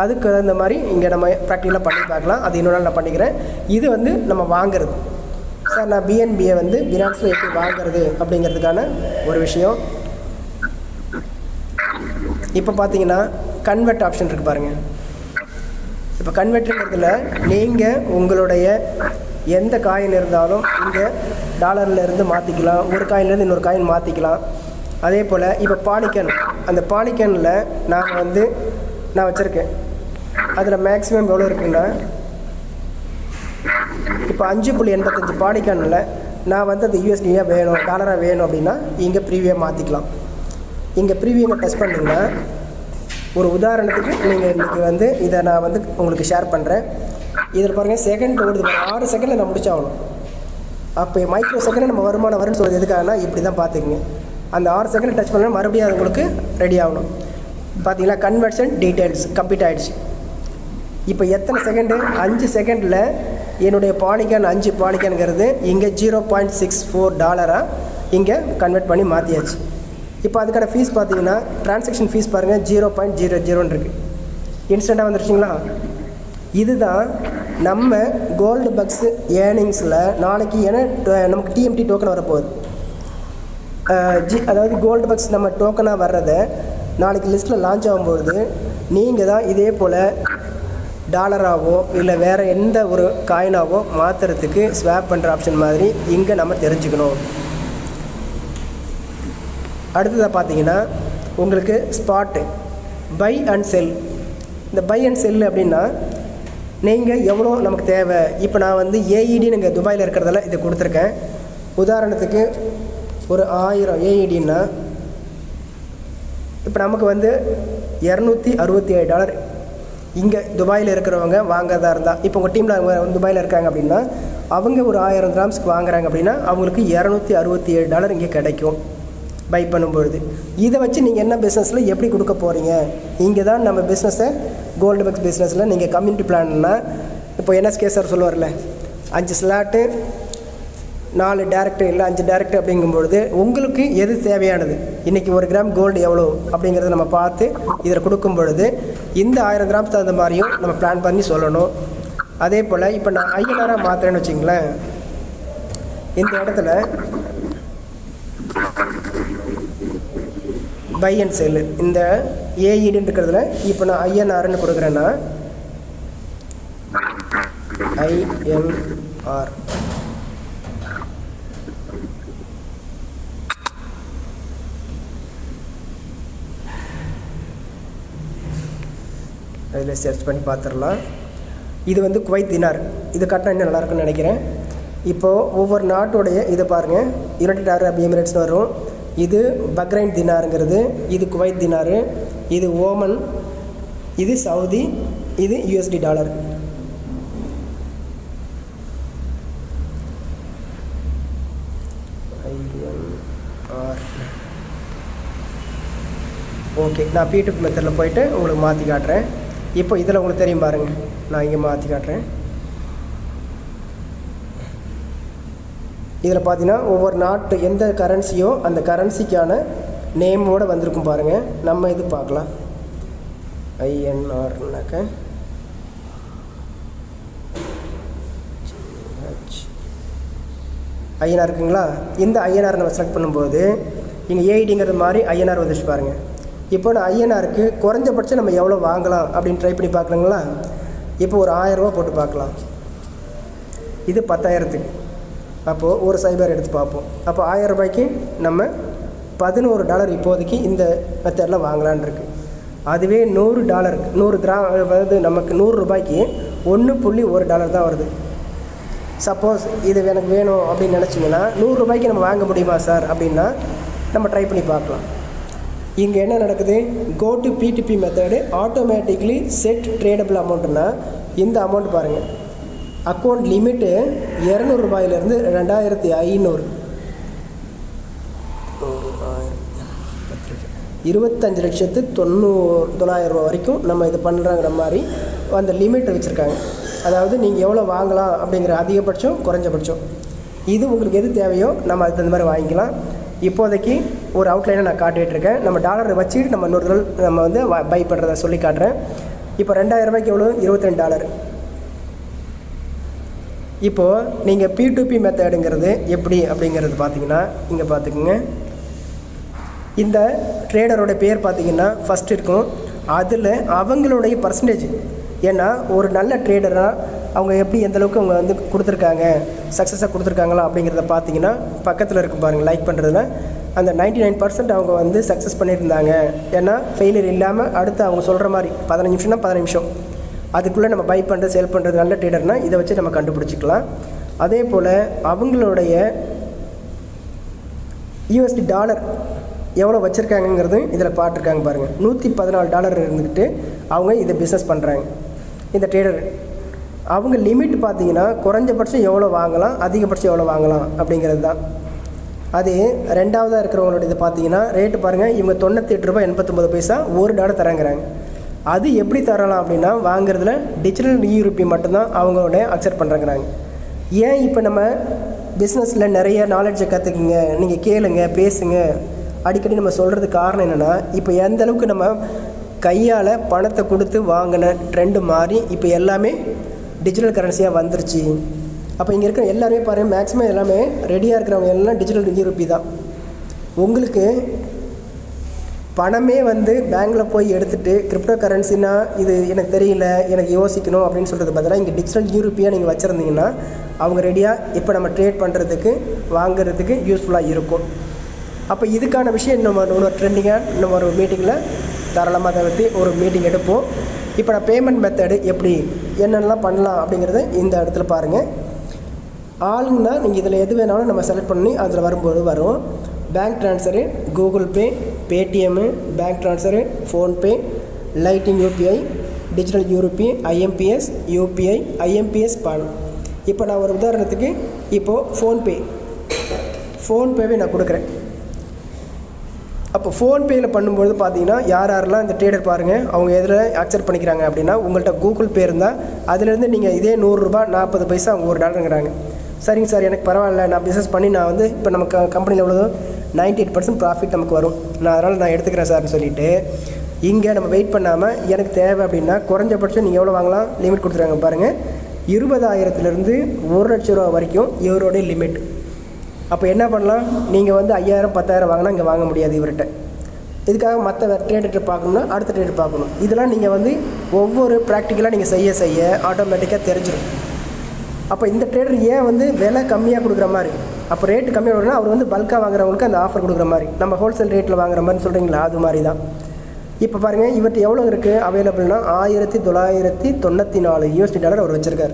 அதுக்கு தகுந்த மாதிரி இங்கே நம்ம ப்ராக்டிக்கலாக பண்ணி பார்க்கலாம். அது இன்னொரு நாள் நான் பண்ணிக்கிறேன். இது வந்து நம்ம வாங்குறது. சார் நான் பிஎன்பியை வந்து பினான்ஸில் எப்படி வாங்குறது அப்படிங்கிறதுக்கான ஒரு விஷயம். இப்போ பார்த்தீங்கன்னா கன்வெர்ட் ஆப்ஷன் இருக்குது பாருங்கள். இப்போ கன்வெர்ட்டுங்கிறதுல நீங்கள் உங்களுடைய எந்த காயின் இருந்தாலும் இங்கே டாலரில் இருந்து மாற்றிக்கலாம், ஒரு காயின்லேருந்து இன்னொரு காயின் மாற்றிக்கலாம். அதே போல் இப்போ பாலிகன், அந்த பாலிகனில் நான் வச்சுருக்கேன், அதில் மேக்ஸிமம் எவ்வளோ இருக்குன்னா இப்போ 5.85 பாலிகனில் நான் வந்து அந்த யூஎஸ்டியாக வேணும், டாலராக வேணும் அப்படின்னா இங்கே ப்ரீவியாக மாற்றிக்கலாம். இங்கே ப்ரீவியூவை டெஸ்ட் பண்ணிங்கன்னா ஒரு உதாரணத்துக்கு நீங்கள் இன்றைக்கி வந்து இதை நான் வந்து உங்களுக்கு ஷேர் பண்ணுறேன். இதில் பாருங்கள் செகண்ட் ஓடுது, 6 செகண்டில் நான் முடிச்சாகணும். அப்போ மைக்ரோ செகண்டில் நம்ம வருமானம் வரும்னு சொல்கிறது எதுக்காகனா இப்படி தான் பார்த்துக்குங்க. அந்த 6 செகண்ட் டச் பண்ணால் மறுபடியும் அது உங்களுக்கு ரெடி ஆகணும். பார்த்தீங்களா, கன்வர்ஷன் டீட்டெயில்ஸ் கம்ப்ளீட் ஆகிடுச்சு. இப்போ எத்தனை செகண்டு, 5 செகண்டில் என்னுடைய பாலிகான் 5 பாலிகான்ங்கிறது இங்கே $0.64 இங்கே கன்வெர்ட் பண்ணி மாற்றியாச்சு. இப்போ அதுக்கான ஃபீஸ் பார்த்தீங்கன்னா ட்ரான்சாக்ஷன் ஃபீஸ் பாருங்கள் 0.00 இருக்குது. இன்ஸ்டண்ட்டாக வந்துருச்சிங்களா? இதுதான் நம்ம கோல்டு பக்ஸ் ஏர்னிங்ஸில் நாளைக்கு ஏன்னா நமக்கு டிஎம்டி டோக்கன் வரப்போகுது. அதாவது கோல்டு பக்ஸ் நம்ம டோக்கனாக வர்றதை நாளைக்கு லிஸ்ட்டில் லான்ச் ஆகும்போது நீங்கள் தான் இதே போல் டாலராகவோ இல்லை வேறு எந்த ஒரு காயினாவோ மாற்றுறதுக்கு ஸ்வாப் பண்ணுற ஆப்ஷன் மாதிரி இங்கே நம்ம தெரிஞ்சுக்கணும். அடுத்ததாக பார்த்தீங்கன்னா உங்களுக்கு ஸ்பாட்டு பை அண்ட் செல். இந்த பை அண்ட் செல் அப்படின்னா நீங்கள் எவ்வளோ நமக்கு தேவை. இப்போ நான் வந்து ஏஇடி நீங்கள் துபாயில் இருக்கிறதால இதை கொடுத்துருக்கேன். உதாரணத்துக்கு ஒரு 1000 ஏஇடின்னா இப்போ நமக்கு வந்து $267 இங்கே துபாயில் இருக்கிறவங்க வாங்கிறதா இருந்தால், இப்போ உங்கள் டீமில் அவங்க துபாயில் இருக்காங்க அப்படின்னா அவங்க ஒரு 1000 கிராம்ஸ்க்கு வாங்குறாங்க அப்படின்னா அவங்களுக்கு $267 இங்கே கிடைக்கும் பை பண்ணும்பொழுது. இதை வச்சு நீங்கள் என்ன பிஸ்னஸில் எப்படி கொடுக்க போகிறீங்க? இங்கே தான் நம்ம பிஸ்னஸை கோல்டு பக்ஸ் பிஸ்னஸில் நீங்கள் கம்யூனிட்டி பிளான்னா இப்போ என்எஸ்கே சார் சொல்லுவார்ல 5 ஸ்லாட்டு 4 டேரக்ட் இல்லை 5 டேரக்ட் அப்படிங்கும்பொழுது உங்களுக்கு எது தேவையானது, இன்றைக்கி 1 கிராம் கோல்டு எவ்வளோ அப்படிங்கிறத நம்ம பார்த்து இதில் கொடுக்கும் பொழுது இந்த 1000 கிராம்ஸ் தகுந்த மாதிரியும் நம்ம பிளான் பண்ணி சொல்லணும். அதே போல் இப்போ நான் ஐஎன்ஆராக மாற்றுறேன்னு வச்சிங்களேன், இந்த இடத்துல பை அண்ட் செல்லு இந்த ஏஇடின்னு இருக்கிறதுல இப்போ நான் ஐஎன்ஆர்னு கொடுக்குறேன்னா ஐஎன்ஆர் அதில் சர்ச் பண்ணி பார்த்துடலாம். இது வந்து குவைத் தினார். இது கட்டினா இன்னும் நல்லாயிருக்குன்னு நினைக்கிறேன். இப்போது ஒவ்வொரு நாட்டோடைய இதை பாருங்கள். யுனைடெட் அரப் எமிரேட்ஸ்னு வரும். இது பக்ரைன் தினாருங்கிறது, இது குவைத் தினாரு, இது ஓமன், இது சவுதி, இது யூஎஸ்டி டாலர். ஓகே, நான் P2P மெத்தடில் போயிட்டு உங்களுக்கு மாற்றி காட்டுறேன். இப்போ இதில் உங்களுக்கு தெரியும் பாருங்கள், நான் இங்கே மாற்றி காட்டுறேன். இதில் பார்த்தீங்கன்னா ஒவ்வொரு நாட்டு எந்த கரன்சியோ அந்த கரன்சிக்கான நேமோடு வந்திருக்கும் பாருங்கள். நம்ம இது பார்க்கலாம். ஐஎன்ஆர்னாக்க ஐஎன்ஆர் இருக்குங்களா? இந்த ஐஎன்ஆர் நம்ம செலக்ட் பண்ணும்போது இங்கே ஏஐடிங்கிறது மாதிரி ஐஎன்ஆர் வந்துச்சு பாருங்கள். இப்போ நான் ஐஎன்ஆருக்கு குறைஞ்சபட்சம் நம்ம எவ்வளோ வாங்கலாம் அப்படின்னு ட்ரை பண்ணி பார்க்கலாங்களா? இப்போ ஒரு 1000 ரூபா போட்டு பார்க்கலாம். இது 10,000க்கு. அப்போது ஒரு சைபர் எடுத்து பார்ப்போம். அப்போ 1000 ரூபாய்க்கு நம்ம $11 இப்போதைக்கு இந்த மெத்தடில் வாங்கலான் இருக்குது. அதுவே $100 100 கிராம் அதாவது நமக்கு 100 ரூபாய்க்கு $1.1 தான் வருது. சப்போஸ் இது எனக்கு வேணும் அப்படின்னு நினச்சிங்கன்னா 100 ரூபாய்க்கு நம்ம வாங்க முடியுமா சார் அப்படின்னா நம்ம ட்ரை பண்ணி பார்க்கலாம். இங்கே என்ன நடக்குது? Go to P2P method automatically set tradable அமௌண்ட்டுன்னா இந்த அமௌண்ட் பாருங்கள். அக்கௌண்ட் லிமிட்டு 200 ரூபாயிலேருந்து 2500 25,90,000 ரூபா வரைக்கும் நம்ம இது பண்ணுறாங்கிற மாதிரி அந்த லிமிட்டை வச்சுருக்காங்க. அதாவது நீங்கள் எவ்வளோ வாங்கலாம் அப்படிங்கிற அதிகபட்சம் குறைஞ்சபட்சம் இது உங்களுக்கு எது தேவையோ நம்ம அதுக்கு தகுந்த மாதிரி வாங்கிக்கலாம். இப்போதைக்கு ஒரு அவுட்லைனை நான் காட்டிகிட்ருக்கேன். நம்ம டாலரை வச்சுட்டு நம்ம இன்னொரு நம்ம வந்து பை பண்ணுறத சொல்லி காட்டுறேன். இப்போ 2000 ரூபாய்க்கு எவ்வளோ? $22. இப்போது நீங்கள் P2P மெத்தடுங்கிறது எப்படி அப்படிங்கிறது பார்த்தீங்கன்னா இங்கே பார்த்துக்குங்க. இந்த ட்ரேடரோட பேர் பார்த்தீங்கன்னா ஃபஸ்ட் இருக்கும். அதில் அவங்களுடைய பர்சன்டேஜ், ஏன்னா ஒரு நல்ல ட்ரேடராக அவங்க எப்படி எந்தளவுக்கு அவங்க வந்து கொடுத்துருக்காங்க, சக்ஸஸாக கொடுத்துருக்காங்களா அப்படிங்கிறத பார்த்தீங்கன்னா பக்கத்தில் இருக்கும் பாருங்கள். லைக் பண்ணுறதுல அந்த 99% அவங்க வந்து சக்ஸஸ் பண்ணியிருந்தாங்க. ஏன்னா ஃபெயிலியர் இல்லாமல் அடுத்து அவங்க சொல்கிற மாதிரி 15 நிமிஷம்னா 15 நிமிஷம் அதுக்குள்ளே நம்ம பை பண்ணுறது சேல் பண்ணுறது நல்ல ட்ரேடர்னால் இதை வச்சு நம்ம கண்டுபிடிச்சிக்கலாம். அதே போல் அவங்களுடைய யூஎஸ்டி டாலர் எவ்வளோ வச்சுருக்காங்கங்கிறது இதில் பார்த்துருக்காங்க பாருங்கள். $114 இருந்துக்கிட்டு அவங்க இதை பிஸ்னஸ் பண்ணுறாங்க. இந்த ட்ரேடர் அவங்க லிமிட் பார்த்தீங்கன்னா குறைஞ்சபட்சம் எவ்வளோ வாங்கலாம், அதிகபட்சம் எவ்வளோ வாங்கலாம் அப்படிங்கிறது தான். அதே ரெண்டாவதாக இருக்கிறவங்களோட இது பார்த்தீங்கன்னா ரேட்டு பாருங்கள். இவங்க $98.89 $1 தராங்கிறாங்க. அது எப்படி தரலாம் அப்படின்னா வாங்குறதுல டிஜிட்டல் யூரிபி மட்டும்தான் அவங்களோட அக்செப்ட் பண்ணுறாங்கிறாங்க. ஏன் இப்போ நம்ம பிஸ்னஸில் நிறைய நாலேஜை கற்றுக்குங்க, நீங்கள் கேளுங்க, பேசுங்க, அடிக்கடி நம்ம சொல்கிறதுக்கு காரணம் என்னென்னா, இப்போ எந்த அளவுக்கு நம்ம கையால் பணத்தை கொடுத்து வாங்கின ட்ரெண்டு மாறி இப்போ எல்லாமே டிஜிட்டல் கரன்சியாக வந்துருச்சு. அப்போ இங்கே இருக்கிற எல்லாருமே பாருங்கள், மேக்ஸிமம் எல்லாமே ரெடியாக இருக்கிறவங்க எல்லாம் டிஜிட்டல் ரூபி தான். உங்களுக்கு பணமே வந்து பேங்க்கில் போய் எடுத்துகிட்டு கிரிப்டோ கரன்சினா இது எனக்கு தெரியல, எனக்கு யோசிக்கணும் அப்படின்னு சொல்கிறது பதிலாக இங்கே டிஜிட்டல் யூரோப்பியாக நீங்கள் வச்சுருந்தீங்கன்னா அவங்க ரெடியாக இப்போ நம்ம ட்ரேட் பண்ணுறதுக்கு வாங்குறதுக்கு யூஸ்ஃபுல்லாக இருக்கும். அப்போ இதுக்கான விஷயம் இன்னும் ட்ரெண்டிங்காக இன்னும் ஒரு மீட்டிங்கில் தாராளமாக அதை பற்றி ஒரு மீட்டிங் எடுப்போம். இப்போ நான் பேமெண்ட் மெத்தடு எப்படி என்னென்னலாம் பண்ணலாம் அப்படிங்கிறத இந்த இடத்துல பாருங்கள். ஆளுங்கன்னா நீங்கள் இதில் எது வேணாலும் நம்ம செலக்ட் பண்ணி அதில் வரும்போது வரும். Bank transfer, Google Pay, Paytm, bank transfer, PhonePe, lightning UPI, digital e rupee, IMPS, UPI, IMPS பான். இப்போ நான் ஒரு உதாரணத்துக்கு இப்போது ஃபோன்பேவே நான் கொடுக்குறேன். அப்போ ஃபோன்பேயில் பண்ணும்போது பார்த்தீங்கன்னா யாரெல்லாம் இந்த ட்ரேடர் பாருங்கள், அவங்க எதில் அக்செப்ட் பண்ணிக்கிறாங்க அப்படின்னா, உங்கள்கிட்ட கூகுள் பே இருந்தால் அதிலேருந்து நீங்கள் இதே 100 ரூபா 40 பைசா அவங்க $1 சரிங்க சார், எனக்கு பரவாயில்ல, நான் பிஸ்னஸ் பண்ணி நான் வந்து இப்போ நம்ம கம்பெனியில் எவ்வளோ 98% ப்ராஃபிட் நமக்கு வரும், அதனால் நான் எடுத்துக்கிறேன் சார்னு சொல்லிவிட்டு இங்கே நம்ம வெயிட் பண்ணாமல் எனக்கு தேவை அப்படின்னா குறைஞ்சபட்சம் நீங்கள் எவ்வளோ வாங்கலாம் லிமிட் கொடுத்துருக்காங்க பாருங்கள். 20,000 ₹1,00,000 வரைக்கும் இவருடைய லிமிட். அப்போ என்ன பண்ணலாம், நீங்கள் வந்து 5,000 10,000 வாங்கினா இங்கே வாங்க முடியாது இவர்கிட்ட. இதுக்காக மற்ற ட்ரேடர்கிட்ட பார்க்கணும்னா அடுத்த ட்ரேடர் பார்க்கணும். இதெல்லாம் நீங்கள் வந்து ஒவ்வொரு ப்ராக்டிக்கலாக நீங்கள் செய்ய ஆட்டோமேட்டிக்காக தெரிஞ்சிடும். அப்போ இந்த ட்ரேடர் ஏன் வந்து விலை கம்மியாக கொடுக்குற மாதிரி, அப்போ ரேட்டு கம்மியாக கொடுக்குறா அவர் வந்து பல்காக வாங்குறவங்களுக்கு அந்த ஆஃபர் கொடுக்குற மாதிரி, நம்ம ஹோல்சேல் ரேட்டில் வாங்குற மாதிரி சொல்கிறீங்களா, அது மாதிரி தான். இப்போ பாருங்கள், இவர்கிட்ட எவ்வளோ இருக்குது அவைலபிள்னா $1,994 அவர் வச்சுருக்கார்.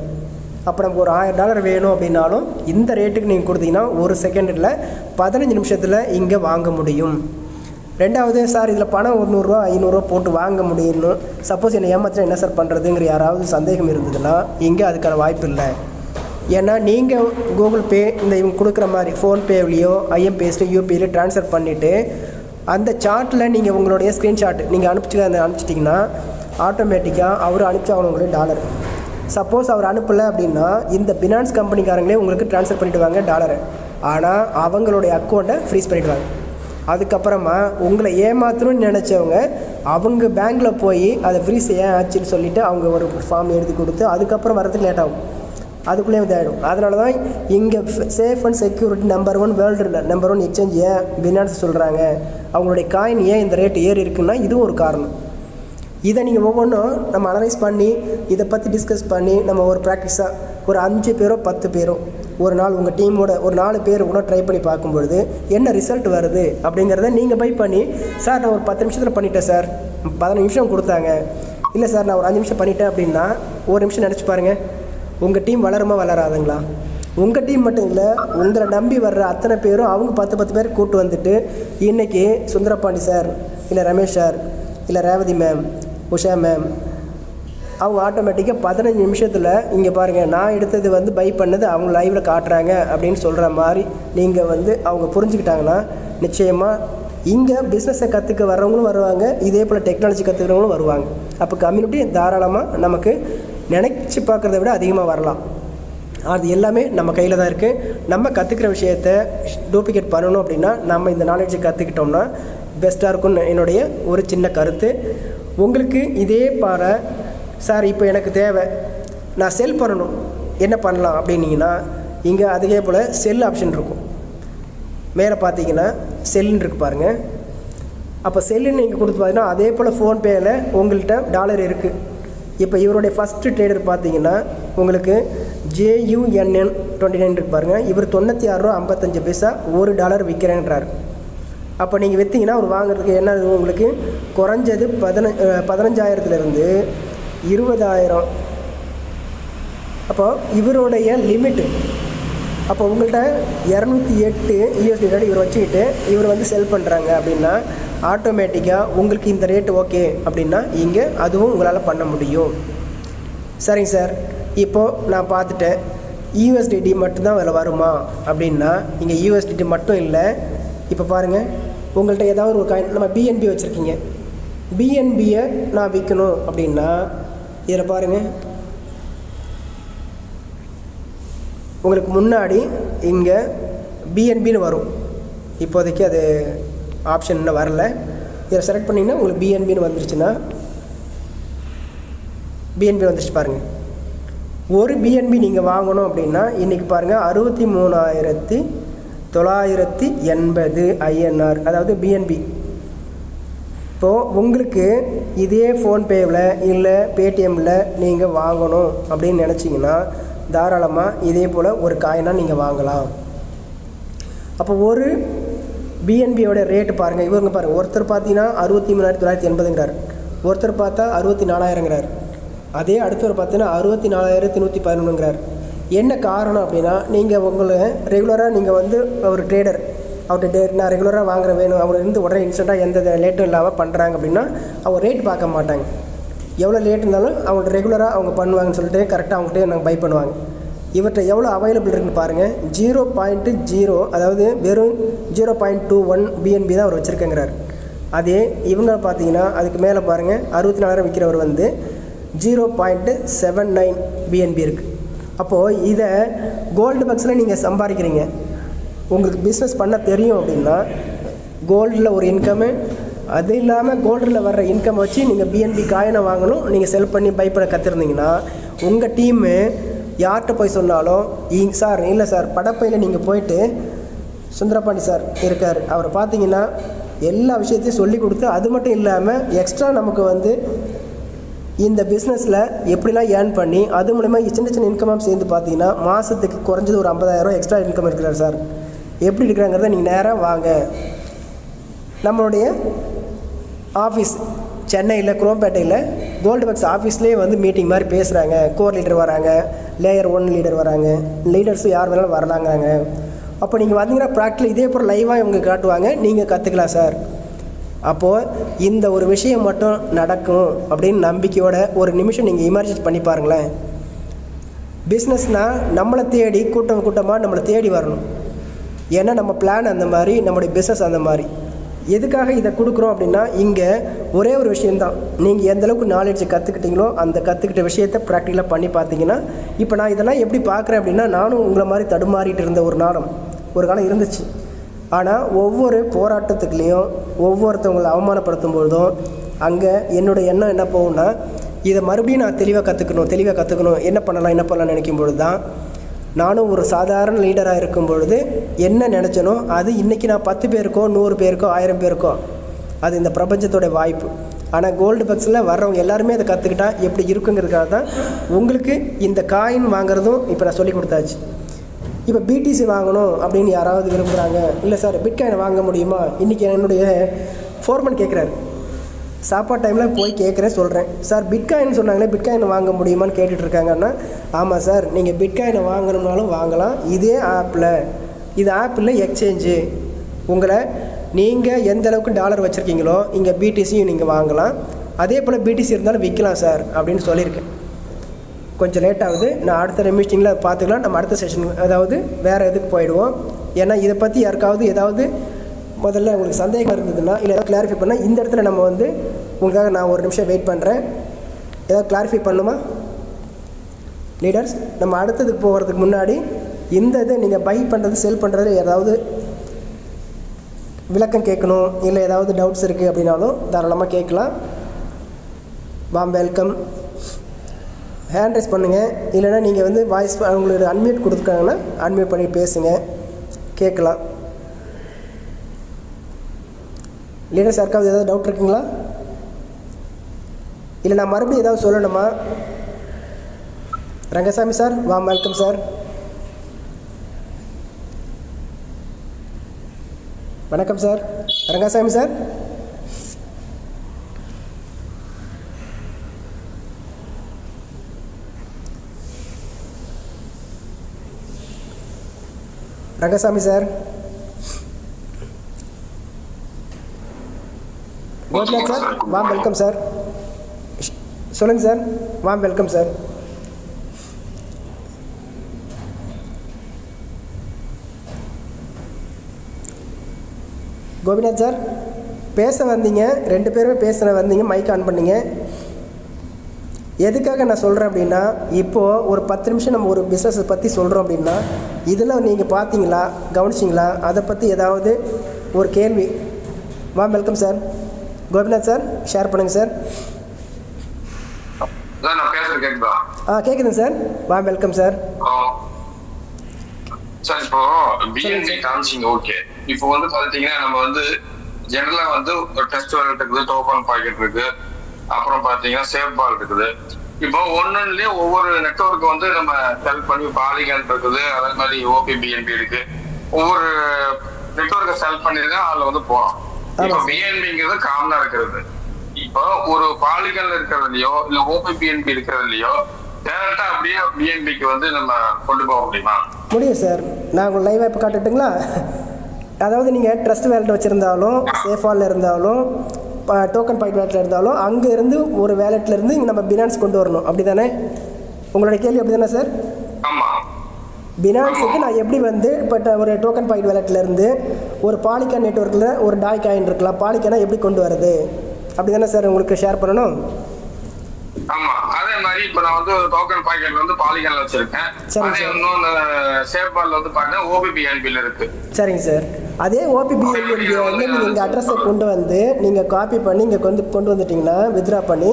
அப்போ நமக்கு ஒரு $1,000 வேணும் அப்படின்னாலும் இந்த ரேட்டுக்கு நீங்கள் கொடுத்தீங்கன்னா ஒரு செகண்டில் 15 நிமிஷத்தில் இங்கே வாங்க முடியும். ரெண்டாவது, சார் இதில் பணம் $100 $500 போட்டு வாங்க முடியணும், சப்போஸ் என்னை ஏமாத்தினா என்ன சார் பண்ணுறதுங்கிற யாராவது சந்தேகம் இருந்ததுன்னா இங்கே அதுக்கான வாய்ப்பு இல்லை. ஏன்னா நீங்கள் கூகுள் பே இந்த இவங்க கொடுக்குற மாதிரி ஃபோன்பேவிலையோ ஐஎம்பிஎஸ்லையோ யூபிஐலையோ ட்ரான்ஸ்ஃபர் பண்ணிவிட்டு அந்த சார்ட்டில் நீங்கள் உங்களுடைய ஸ்க்ரீன்ஷாட் நீங்கள் அனுப்பிச்சிட்டிங்கன்னா ஆட்டோமேட்டிக்காக அவர் அனுப்பிச்சாகணும் $1. சப்போஸ் அவர் அனுப்பலை அப்படின்னா இந்த பினான்ஸ் கம்பெனிக்காரங்களே உங்களுக்கு ட்ரான்ஸ்ஃபர் பண்ணிவிடுவாங்க $. ஆனால் அவங்களுடைய அக்கௌண்ட்டை ஃப்ரீஸ் பண்ணிவிடுவாங்க. அதுக்கப்புறமா உங்களை ஏமாற்றணும்னு நினச்சவங்க அவங்க பேங்க்கில் போய் அதை ஃப்ரீஸ் ஏன் ஆச்சுன்னு சொல்லிவிட்டு அவங்க ஒரு ஃபார்ம் எழுதி கொடுத்து அதுக்கப்புறம் வரதுக்கு லேட் ஆகும், அதுக்குள்ளே இதாகிடும். அதனால தான் இங்கே safe and security number 1 world number 1 exchange ஏன் பினான்ஸ் சொல்கிறாங்க, அவங்களுடைய காயின் ஏன் இந்த ரேட் ஏறி இருக்குன்னா இதுவும் ஒரு காரணம். இதை நீங்கள் ஒவ்வொன்றும் நம்ம அனலைஸ் பண்ணி இதை பற்றி டிஸ்கஸ் பண்ணி நம்ம ஒரு ப்ராக்டிஸாக ஒரு 5 பேரோ 10 பேரோ ஒரு நாள் உங்கள் டீமோட ஒரு 4 பேர் கூட ட்ரை பண்ணி பார்க்கும்பொழுது என்ன ரிசல்ட் வருது அப்படிங்கிறத நீங்கள் பை பண்ணி, சார் நான் ஒரு 10 நிமிஷத்தில் பண்ணிட்டேன் சார், 15 நிமிஷம் கொடுத்தாங்க, இல்லை சார் நான் ஒரு 5 நிமிஷம் பண்ணிட்டேன் அப்படின்னா ஒரு நிமிஷம் நினச்சி பாருங்கள், உங்கள் டீம் வளருமா வளராதுங்களா? உங்கள் டீம் மட்டும் இல்லை, உங்களை நம்பி வர்ற அத்தனை பேரும் அவங்க 10 பேர் கூப்பிட்டு வந்துட்டு இன்றைக்கி சுந்தரபாண்டி சார், இல்லை ரமேஷ் சார், இல்லை ரேவதி மேம், உஷா மேம், அவங்க ஆட்டோமேட்டிக்காக 15 நிமிஷத்தில் இங்கே பாருங்கள் நான் எடுத்தது வந்து பை பண்ணது அவங்க லைவில் காட்டுறாங்க அப்படின்னு சொல்கிற மாதிரி நீங்கள் வந்து அவங்க புரிஞ்சுக்கிட்டாங்கன்னா நிச்சயமாக இங்கே பிஸ்னஸை கற்றுக்க வர்றவங்களும் வருவாங்க, இதே போல் டெக்னாலஜி கற்றுக்கிறவங்களும் வருவாங்க. அப்போ கம்யூனிட்டி தாராளமாக நமக்கு நினச்சி பார்க்குறத விட அதிகமாக வரலாம். அது எல்லாமே நம்ம கையில் தான் இருக்குது. நம்ம கற்றுக்கிற விஷயத்த டூப்ளிகேட் பண்ணணும் அப்படின்னா நம்ம இந்த நாலேஜை கற்றுக்கிட்டோம்னா பெஸ்ட்டாக இருக்கும்னு என்னுடைய ஒரு சின்ன கருத்து. உங்களுக்கு இதே பாரு சார் இப்போ எனக்கு தேவை, நான் செல் பண்ணணும், என்ன பண்ணலாம் அப்படின்னீங்கன்னா இங்கே அதே போல் செல் ஆப்ஷன் இருக்கும். மேலே பார்த்தீங்கன்னா செல்லுன்னு இருக்குது பாருங்கள். அப்போ செல்லுன்னு நீங்கள் கொடுத்து பார்த்தீங்கன்னா அதே போல் ஃபோன்பேயில் உங்கள்கிட்ட $. இருக்குது. இப்போ இவருடைய ஃபஸ்ட்டு ட்ரேடர் பார்த்தீங்கன்னா உங்களுக்கு JUNN 29 இருக்கு பாருங்கள். இவர் $96.55 $1 விற்கிறேன்றார். அப்போ நீங்கள் விற்றீங்கன்னா அவர் வாங்குறதுக்கு என்ன உங்களுக்கு குறைஞ்சது 15,000 $20,000. அப்போ இவருடைய லிமிட்டு அப்போ உங்கள்கிட்ட $208 இவர் வச்சுக்கிட்டு இவர் வந்து செல் பண்ணுறாங்க அப்படின்னா ஆட்டோமேட்டிக்காக உங்களுக்கு இந்த ரேட்டு ஓகே அப்படின்னா இங்கே அதுவும் உங்களால் பண்ண முடியும். சரிங்க சார், இப்போது நான் பார்த்துட்டேன் USDT மட்டும்தான் அதில் வருமா அப்படின்னா இங்கே USDT மட்டும் இல்லை. இப்போ பாருங்கள், உங்கள்கிட்ட ஏதாவது ஒரு காயின் நம்ம BNB வச்சுருக்கீங்க, BNBயை நான் விற்கணும் அப்படின்னா இதில் பாருங்கள், உங்களுக்கு முன்னாடி இங்கே BNBன்னு வரும். இப்போதைக்கு அது ஆப்ஷன் இன்னும் வரல. இதை செலக்ட் பண்ணிங்கன்னா உங்களுக்கு பிஎன்பின்னு வந்துருச்சுன்னா பிஎன்பி வந்துருச்சு பாருங்கள். ஒரு பிஎன்பி நீங்கள் வாங்கணும் அப்படின்னா இன்றைக்கி பாருங்கள் 63,980 INR, அதாவது பிஎன்பி. இப்போது உங்களுக்கு இதே ஃபோன்பேவில் இல்லை பேடிஎம்மில் நீங்கள் வாங்கணும் அப்படின்னு நினச்சிங்கன்னா தாராளமாக இதே போல் ஒரு காயினாக நீங்கள் வாங்கலாம். அப்போ ஒரு பிஎன்பியோட ரேட்டு பாருங்கள். இவங்க பாருங்கள், ஒருத்தர் பார்த்தீங்கன்னா 63,980ங்கிறார், ஒருத்தர் பார்த்தா 64,000ங்கிறார், அதே அடுத்தவர் பார்த்தீங்கன்னா 64,111ங்கிறார். என்ன காரணம் அப்படின்னா நீங்கள் உங்களை ரெகுலராக நீங்கள் வந்து ஒரு ட்ரேடர் அவர்கிட்ட நான் ரெகுலராக வாங்குற வேணும் அவர் இருந்து உடனே இன்ஸ்டண்ட்டாக எந்த லேட்டும் இல்லாமல் பண்ணுறாங்க அப்படின்னா அவங்க ரேட் பார்க்க மாட்டாங்க. எவ்வளோ லேட் இருந்தாலும் அவங்க ரெகுலராக அவங்க பண்ணுவாங்கன்னு சொல்லிட்டு கரெக்டாக அவங்கள்ட்டே நாங்கள் பை பண்ணுவாங்க. இவர்கிட்ட எவ்வளோ அவைலபிள் இருக்குன்னு பாருங்கள். 0.0 அதாவது வெறும் 0.21 பிஎன்பி தான் அவர் வச்சுருக்கேங்கிறார். அதே இவங்க பார்த்தீங்கன்னா அதுக்கு மேலே பாருங்கள் 64,000 விற்கிறவர் வந்து 0.79 பிஎன்பி இருக்குது. அப்போது இதை கோல்டு பக்ஸில் நீங்கள் சம்பாதிக்கிறீங்க, உங்களுக்கு பிஸ்னஸ் பண்ண தெரியும் அப்படின்னா கோல்டில் ஒரு இன்கம்மு, அது இல்லாமல் கோல்டில் வர்ற இன்கம் வச்சு நீங்கள் பிஎன்பி காயினை வாங்கணும், நீங்கள் செல் பண்ணி பை பண்ண கற்றுருந்தீங்கன்னா உங்கள் டீமு யார்கிட்ட போய் சொன்னாலும் சார் இல்லை சார் படப்பையில் நீங்கள் போயிட்டு சுந்தரபாண்டி சார் இருக்கார், அவரை பார்த்தீங்கன்னா எல்லா விஷயத்தையும் சொல்லி கொடுத்து அது மட்டும் இல்லாமல் எக்ஸ்ட்ரா நமக்கு வந்து இந்த பிஸ்னஸில் எப்படிலாம் ஏர்ன் பண்ணி அது மூலிமா சின்ன சின்ன இன்கமாக சேர்ந்து பார்த்தீங்கன்னா மாதத்துக்கு குறைஞ்சது ஒரு 50,000 எக்ஸ்ட்ரா இன்கம் இருக்கிறார் சார். எப்படி இருக்கிறாங்கிறத நீங்கள் நேராக வாங்க. நம்மளுடைய ஆஃபீஸ் சென்னையில் குரோம்பேட்டையில் கோல்டு பக்ஸ் ஆஃபீஸ்லேயே வந்து மீட்டிங் மாதிரி பேசுகிறாங்க. கோர் லீடர் வராங்க, லேயர் 1 லீடர் வராங்க, லீடர்ஸும் யார் வேணாலும் வரலாங்கிறாங்க. அப்போ நீங்கள் வந்தீங்கன்னா ப்ராக்டிக்கல் இதே போல் லைவாக இவங்க காட்டுவாங்க, நீங்கள் கற்றுக்கலாம் சார். அப்போது இந்த ஒரு விஷயம் மட்டும் நடக்கும் அப்படின்னு நம்பிக்கையோட ஒரு நிமிஷம் நீங்கள் இமேஜின் பண்ணி பாருங்களேன். பிஸ்னஸ்னால் நம்மளை தேடி கூட்டமாக நம்மளை தேடி வரணும். ஏன்னா நம்ம பிளான் அந்த மாதிரி, நம்மளுடைய பிஸ்னஸ் அந்த மாதிரி. எதுக்காக இதை கொடுக்குறோம் அப்படின்னா இங்கே ஒரே ஒரு விஷயந்தான், நீங்கள் எந்தளவுக்கு நாலேஜை கற்றுக்கிட்டீங்களோ அந்த கற்றுக்கிட்ட விஷயத்தை ப்ராக்டிக்கலாக பண்ணி பார்த்தீங்கன்னா. இப்போ நான் இதெல்லாம் எப்படி பார்க்குறேன் அப்படின்னா நானும் உங்களை மாதிரி தடுமாறிட்டு இருந்த ஒரு காலம் இருந்துச்சு. ஆனால் ஒவ்வொரு போராட்டத்துக்குலேயும் ஒவ்வொருத்தவங்களை அவமானப்படுத்தும் பொழுதும் அங்கே என்னோடய எண்ணம் என்ன போகும்னா இதை மறுபடியும் நான் தெளிவாக கற்றுக்கணும், என்ன பண்ணலாம்னு நினைக்கும் பொழுது தான் நானும் ஒரு சாதாரண லீடராக இருக்கும் பொழுது என்ன நினச்சனோ அது இன்றைக்கி நான் 10 பேருக்கோ 100 பேருக்கோ 1000 பேருக்கோ அது இந்த பிரபஞ்சத்தோட வாய்ப்பு. ஆனால் கோல்டு பக்ஸில் வர்றவங்க எல்லாருமே அதை கற்றுக்கிட்டா எப்படி இருக்குங்கிறதுக்காக தான் உங்களுக்கு இந்த காயின் வாங்குறதும் இப்போ நான் சொல்லி கொடுத்தாச்சு. இப்போ பிடிசி வாங்கணும் அப்படின்னு யாராவது விரும்புகிறாங்க, இல்லை சார் பிட்காயினை வாங்க முடியுமா, இன்றைக்கி என்னுடைய ஃபோர்மன் கேட்குறாரு, சாப்பாடு டைமில் போய் கேட்குறேன் சொல்கிறேன், சார் பிட்காயின் சொன்னாங்களே பிட்காயின் வாங்க முடியுமான்னு கேட்டுட்ருக்காங்கன்னா, ஆமாம் சார் நீங்கள் பிட்காயினை வாங்கணும்னாலும் வாங்கலாம், இதே ஆப்பில், இது ஆப்பில் எக்ஸ்சேஞ்சு உங்களை நீங்கள் எந்த அளவுக்கு டாலர் வச்சுருக்கீங்களோ இங்கே பிடிசியும் நீங்கள் வாங்கலாம், அதே போல் பிடிசி இருந்தாலும் விற்கலாம் சார் அப்படின்னு சொல்லியிருக்கேன். கொஞ்சம் லேட் ஆகுது, நான் அடுத்த மீட்டிங்கில் பார்த்துக்கலாம். நம்ம அடுத்த செஷன் அதாவது வேறு எதுக்கு போயிடுவோம். ஏன்னா இதை பற்றி யாருக்காவது ஏதாவது முதல்ல உங்களுக்கு சந்தேகம் இருந்ததுன்னா இல்லை ஏதாவது கிளாரிஃபை பண்ணால் இந்த இடத்துல நம்ம வந்து உங்களுக்காக நான் ஒரு நிமிஷம் வெயிட் பண்ணுறேன். ஏதாவது கிளாரிஃபை பண்ணுமா லீடர்ஸ்? நம்ம அடுத்ததுக்கு போகிறதுக்கு முன்னாடி இந்த இதை நீங்கள் பை பண்ணுறது செல் பண்ணுறது ஏதாவது விளக்கம் கேட்கணும், இல்லை ஏதாவது டவுட்ஸ் இருக்குது அப்படின்னாலும் தாராளமாக கேட்கலாம். வாம் வெல்கம். ஹேண்ட் ரைஸ் பண்ணுங்கள், இல்லைனா நீங்கள் வந்து வாய்ஸ் அவங்களோட அன்மியூட் கொடுத்துருக்காங்கன்னா அன்மியூட் பண்ணி பேசுங்க, கேட்கலாம். லீடர்ஸ் யாருக்காவது ஏதாவது டவுட் இருக்குங்களா? இல்லை நான் மறுபடியும் ஏதாவது சொல்லணுமா? Rangasamy sir, warm welcome sir. வணக்கம் sir. Rangasamy sir. Rangasamy sir. Gopinath sir, warm welcome sir. சொல்லுங்கள் sir. Warm welcome sir. Gopinath sir பேச வந்தீங்க, 2 பேருமே பேச வந்தீங்க, மைக் ஆன் பண்ணிங்க. எதுக்காக நான் சொல்கிறேன் அப்படின்னா இப்போது ஒரு 10 நிமிஷம் நம்ம ஒரு பிஸ்னஸை பற்றி சொல்கிறோம் அப்படின்னா இதில் நீங்கள் பார்த்தீங்களா, கவனிச்சிங்களா, அதை பற்றி ஏதாவது ஒரு கேள்வி welcome sir. Gopinath sir share பண்ணுங்கள் சார். நான் பேசுறது கேக்குதா? கேட்குதுங்க சார். Welcome sir. சார் இப்போ பிஎன்பி காமிச்சிங்க, ஓகே. இப்போ வந்து பாத்தீங்கன்னா நம்ம வந்து ஜெனரலா வந்து ஒரு டெஸ்ட் வாலெட் இருக்குது, டோக்கன் பாக்கெட் இருக்கு, அப்புறம் பாத்தீங்கன்னா சேவ் பால் இருக்குது. இப்போ ஒன்னொன்னுலயே ஒவ்வொரு நெட்வொர்க் வந்து நம்ம செலக்ட் பண்ணி பாலிகான் இருக்குது, அதே மாதிரி ஓபிபிஎன்பி இருக்கு. ஒவ்வொரு நெட்வொர்க்கை செலக்ட் பண்ணிருக்கேன், அதுல வந்து போறோம். இப்போ பிஎன்பிங்கிறது காமனா இருக்கிறது. இப்போ ஒரு பாலிகான்ல இருக்கிறதுலயோ இல்ல ஓபிபிஎன்பி இருக்கிறதுலயோ டேரக்டா அப்படியே பிஎன்பிக்கு வந்து நம்ம கொண்டு போக முடியுமா? முடியும் சார். நான் உங்களுக்கு லைவாக இப்போ காட்டுட்டுங்களா? அதாவது நீங்கள் ட்ரஸ்ட் வேலெட் வச்சுருந்தாலும், சேஃபாலில் இருந்தாலும், டோக்கன் பாக்கெட் வேலெட்டில் இருந்தாலும், அங்கே இருந்து ஒரு வேலெட்லேருந்து இங்கே நம்ம பினான்ஸ் கொண்டு வரணும், அப்படி தானே? உங்களுடைய கேள்வி அப்படி தானே சார்? ஆமாம். பினான்ஸுக்கு நான் எப்படி வந்து இப்போ ஒரு டோக்கன் பாக்கெட் வேலெட்லேருந்து ஒரு பாலிகான் நெட்வொர்க்கில் ஒரு டாய் காயின் இருக்கலாம், பாலிகானை எப்படி கொண்டு வரது, அப்படி தானே சார் உங்களுக்கு ஷேர் பண்ணணும்? ஆமா, அதே மாதிரி இப்போ நான் வந்து டோக்கன் பாக்கெட் வந்து பாலிகான்ல வச்சிருக்கேன். அதே இன்னொன்னு சேவ்பால்ல வந்து பாத்தீங்கன்னா ஓபிபிஎன்பில இருக்கு. சரிங்க சார். அதே ஓபிபிஎன்பி வந்து நீங்கள் இந்த அட்ரஸை கொண்டு வந்து நீங்கள் காப்பி பண்ணி இங்கே கொண்டு வந்துட்டிங்கன்னா வித்ரா பண்ணி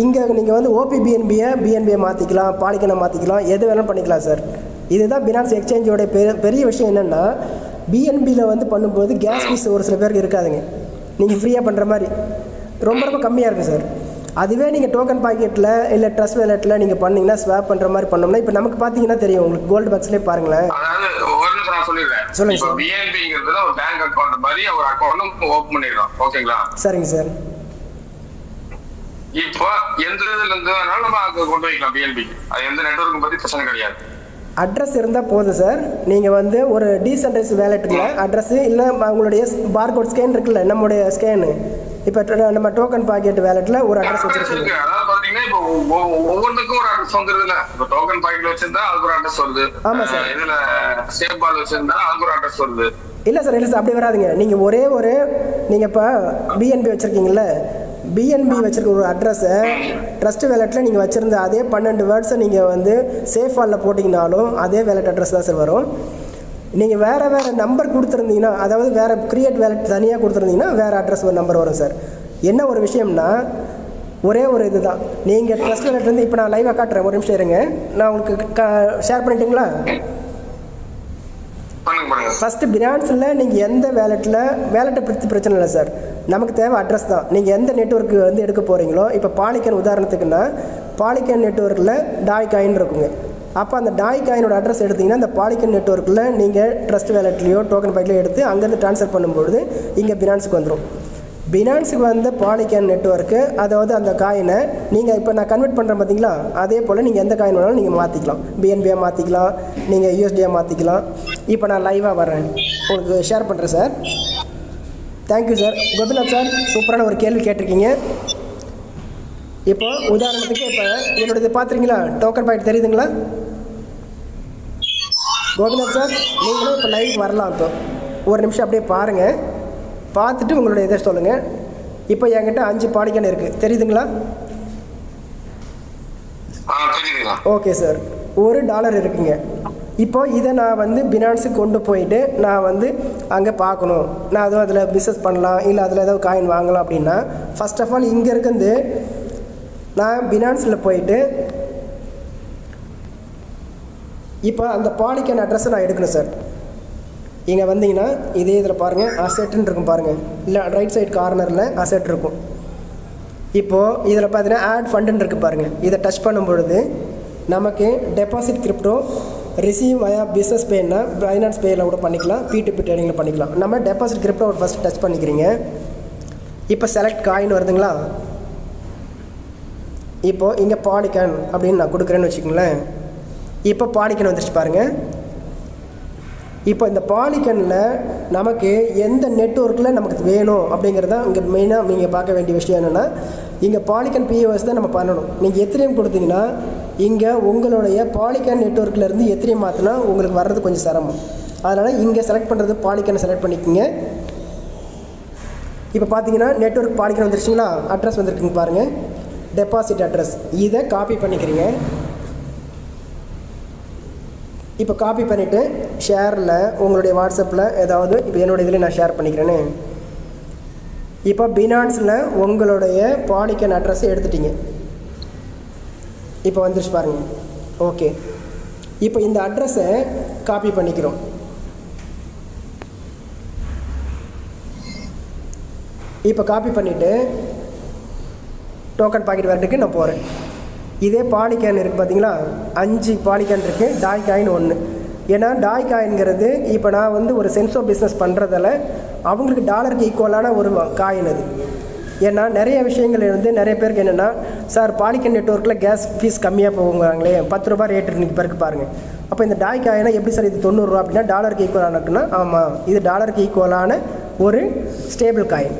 இங்கே நீங்கள் வந்து பிஎன்பியை மாற்றிக்கலாம், பாலிகானை மாற்றிக்கலாம், எது வேணாலும் பண்ணிக்கலாம் சார். இதுதான் பினான்ஸ் எக்ஸ்சேஞ்சோட பெரிய விஷயம். என்னென்னா பிஎன்பியில் வந்து பண்ணும்போது கேஸ் ஃபீஸ் ஒரு சில பேருக்கு இருக்காதுங்க. நீங்கள் ஃப்ரீயாக பண்ணுற மாதிரி ரொம்ப கம்மியாக இருக்கும் சார். அதுவே நீங்கள் டோக்கன் பாக்கெட்டில் இல்லை ட்ரஸ்ட் வேலெட்டில் நீங்கள் பண்ணிங்கன்னா ஸ்வாப் பண்ணுற மாதிரி பண்ணோம்னா இப்போ நமக்கு பார்த்தீங்கன்னா தெரியும், உங்களுக்கு கோல்டு பாக்ஸ்லேயே பாருங்களேன். அதாவது ஒரு நிமிஷம் நான் சொல்லிடுறேன். சொல்லுங்க சார். பிஎன்பிங்கிறது ஒரு பேங்க் அக்கௌண்ட் மாதிரி ஒரு அக்கௌண்ட் ஓபன் பண்ணிடுறோம், ஓகேங்களா? சரிங்க சார். இப்போ எந்த இதுல இருந்து வேணாலும் நம்ம அங்கே கொண்டு வைக்கலாம் பிஎன்பிக்கு. அது எந்த நெட்வொர்க்கும் பற்றி பிரச்சனை கிடையாது. அட்ரஸ் இருந்தால் போதும் சார். நீங்கள் வந்து ஒரு டீசென்ட்ரைஸ் வேலெட்டுக்குள்ள அட்ரஸ் இல்லை உங்களுடைய பார்கோட் ஸ்கேன் இருக்குல்ல, நம்மளுடைய ஸ்கேனு, இப்போ நம்ம டோக்கன் பாக்கெட் வேலெட்டில் ஒரு அட்ரஸ் வச்சுருக்கோங்க. அதாவது பார்த்தீங்கன்னா இப்போ ஒவ்வொன்றுக்கும் ஒரு அட்ரஸ் வந்துருதுல. இப்போ டோக்கன் பாக்கெட் வச்சிருந்தா அதுக்கு ஒரு அட்ரஸ் வருது. ஆமாம் சார். இதில் சேவ் பால் வச்சிருந்தா அதுக்கு ஒரு அட்ரஸ் வருது. இல்லை சார் அப்படி வராதுங்க. நீங்கள் நீங்கள் இப்போ பிஎன்பி வச்சுருக்கீங்கள, பிஎன்பி வச்சுருக்க ஒரு அட்ரஸை ட்ரஸ்ட் வேலெட்டில் நீங்கள் வச்சுருந்த அதே 12 வேர்ட்ஸை நீங்கள் வந்து சேஃப் வாலில் போட்டிங்கனாலும் அதே வேலெட் அட்ரஸ் தான் சார் வரும். நீங்கள் வேறு நம்பர் கொடுத்துருந்தீங்கன்னா, அதாவது வேறு க்ரியேட் வேலெட் தனியாக கொடுத்துருந்தீங்கன்னா வேறு அட்ரஸ் ஒரு நம்பர் வரும் சார். என்ன ஒரு விஷயம்னா ஒரே ஒரு இது தான். நீங்கள் ட்ரஸ்ட் வேலெட்லேருந்து இப்போ நான் லைவாக காட்டுறேன், ஒரு நிமிஷம் இருங்க. நான் உங்களுக்கு ஷேர் பண்ணிட்டீங்களா? ஃபஸ்ட்டு பினான்ஸில் நீங்கள் எந்த வேலெட்டை பற்றி பிரச்சனை இல்லை சார். நமக்கு தேவை அட்ரஸ் தான். நீங்கள் எந்த நெட்வொர்க்கு வந்து எடுக்க போகிறீங்களோ, இப்போ பாலிகான் உதாரணத்துக்குன்னா பாலிகான் நெட்வொர்க்கில் டாய் காயின் இருக்குங்க. அப்போ அந்த டாய் காயினோட அட்ரஸ் எடுத்திங்கன்னா அந்த பாலிகான் நெட்வொர்க்கில் நீங்கள் ட்ரஸ்ட் வேலெட்லேயோ டோக்கன் பாக்கெட்லையோ எடுத்து அங்கேருந்து ட்ரான்ஸ்ஃபர் பண்ணும்பொழுது இங்கே பினான்ஸுக்கு வந்துடும். பினான்ஸுக்கு வந்த பாலிகான் நெட்வொர்க்கு, அதாவது அந்த காயினை நீங்கள் இப்போ நான் கன்வெர்ட் பண்ணுறேன் பார்த்தீங்களா, அதே போல் நீங்கள் எந்த காயின் வேணாலும் நீங்கள் மாற்றிக்கலாம். பிஎன்பியாக மாற்றிக்கலாம், நீங்கள் யூஎஸ்டியாக மாற்றிக்கலாம். இப்போ நான் லைவாக வரேன், உங்களுக்கு ஷேர் பண்ணுறேன் sir. Thank you sir. Gopinath sir சூப்பரான ஒரு கேள்வி கேட்டிருக்கீங்க. இப்போ உதாரணத்துக்கு இப்போ என்னோடது பார்த்துறீங்களா, டோக்கன் பாக்கெட் தெரியுதுங்களா கோபிநாத் சார்? நீங்களும் இப்போ லைவ் வரலாம். இப்போ ஒரு நிமிஷம் அப்படியே பாருங்கள், பார்த்துட்டு உங்களுடைய இதை சொல்லுங்கள். இப்போ என்கிட்ட 5 பாலிகான் இருக்குது, தெரியுதுங்களா? Okay sir. $1 இருக்குங்க. இப்போ இதை நான் வந்து பினான்ஸுக்கு கொண்டு போயிட்டு நான் வந்து அங்கே பார்க்கணும், நான் அதுவும் அதில் பிஸ்னஸ் பண்ணலாம், இல்லை அதில் ஏதாவது காயின் வாங்கலாம் அப்படின்னா ஃபர்ஸ்ட் ஆஃப் ஆல் இங்கே இருக்குது நான் பினான்ஸில் போயிட்டு இப்போ அந்த பாலிகான் அட்ரஸை நான் எடுக்கணும் சார். இங்கே வந்தீங்கன்னா இதே இதில் பாருங்கள், அசெட்டுன்னு இருக்கும் பாருங்கள், இல்லை ரைட் சைட் கார்னரில் அசெட் இருக்கும். இப்போது இதில் பார்த்தீங்கன்னா ஆட் ஃபண்டுன்னு இருக்குது பாருங்கள். இதை டச் பண்ணும் பொழுது நமக்கு டெபாசிட் கிரிப்டோ ரிசீவ் வயா பிஸ்னஸ் பேன்னா பைனான்ஸ் பேயில் கூட பண்ணிக்கலாம், P2P ட்ரேடிங்கில் பண்ணிக்கலாம். நம்ம டெபாசிட் கிரிப்டோ ஃபஸ்ட்டு டச் பண்ணிக்கிறீங்க. இப்போ செலக்ட் காயின் வருதுங்களா? இப்போது இங்கே பாலிகான் அப்படின்னு நான் கொடுக்குறேன்னு வச்சுக்கோங்களேன். இப்போ பாலிகான் வந்துருச்சு பாருங்கள். இப்போ இந்த பாலிகானில் நமக்கு எந்த நெட்வொர்க்கில் நமக்கு வேணும் அப்படிங்கிறது தான் இங்கே மெயினாக நீங்கள் பார்க்க வேண்டிய விஷயம். என்னென்னா இங்கே பாலிகான் POS தான் நம்ம பண்ணணும். நீங்கள் எத்திரியம் கொடுத்தீங்கன்னா இங்கே உங்களுடைய பாலிகான் நெட்வொர்க்லேருந்து எத்திரியம் மாற்றினா உங்களுக்கு வர்றது கொஞ்சம் சிரமம். அதனால் இங்கே செலக்ட் பண்ணுறது பாலிகானை செலக்ட் பண்ணிக்கோங்க. இப்போ பார்த்தீங்கன்னா நெட்வொர்க் பாலிகான் வந்துருச்சுங்களா, அட்ரஸ் வந்துருக்குங்க பாருங்கள், டெபாசிட் அட்ரஸ். இதை காப்பி பண்ணிக்கிறீங்க. இப்போ காப்பி பண்ணிவிட்டு ஷேரில் உங்களுடைய வாட்ஸ்அப்பில் ஏதாவது இப்போ என்னோடய இதில் நான் ஷேர் பண்ணிக்கிறேன்னு இப்போ பினான்ஸில் உங்களுடைய பாலிகன் அட்ரஸை எடுத்துட்டீங்க. இப்போ வந்துருச்சு பாருங்கள். ஓகே, இப்போ இந்த அட்ரஸை காப்பி பண்ணிக்கிறோம். இப்போ காப்பி பண்ணிவிட்டு டோக்கன் பாக்கெட் வேலட்டுக்கு நான் போகிறேன். இதே பாலிகாயின் இருக்குது பார்த்தீங்களா, 5 பாலிகாயின் இருக்குது, டாய் காயின் 1. ஏன்னா டாய் காயின்ங்கிறது இப்போ நான் வந்து ஒரு சென்சோ பிஸ்னஸ் பண்ணுறதால அவங்களுக்கு டாலருக்கு ஈக்குவலான ஒரு காயின் அது. ஏன்னா நிறைய விஷயங்கள் வந்து நிறைய பேருக்கு என்னென்னா, சார் பாலிகன் நெட்வொர்க்கில் கேஸ் ஃபீஸ் கம்மியாக போகுங்கிறாங்களே, 10 ரூபா ரேட் இன்றைக்கி பிறகு பாருங்கள். அப்போ இந்த டாய் காயினா எப்படி சார் இது 90 ரூபா அப்படின்னா டாலருக்கு ஈக்குவலானக்குன்னா, ஆமாம் இது டாலருக்கு ஈக்குவலான ஒரு ஸ்டேபிள் காயின்.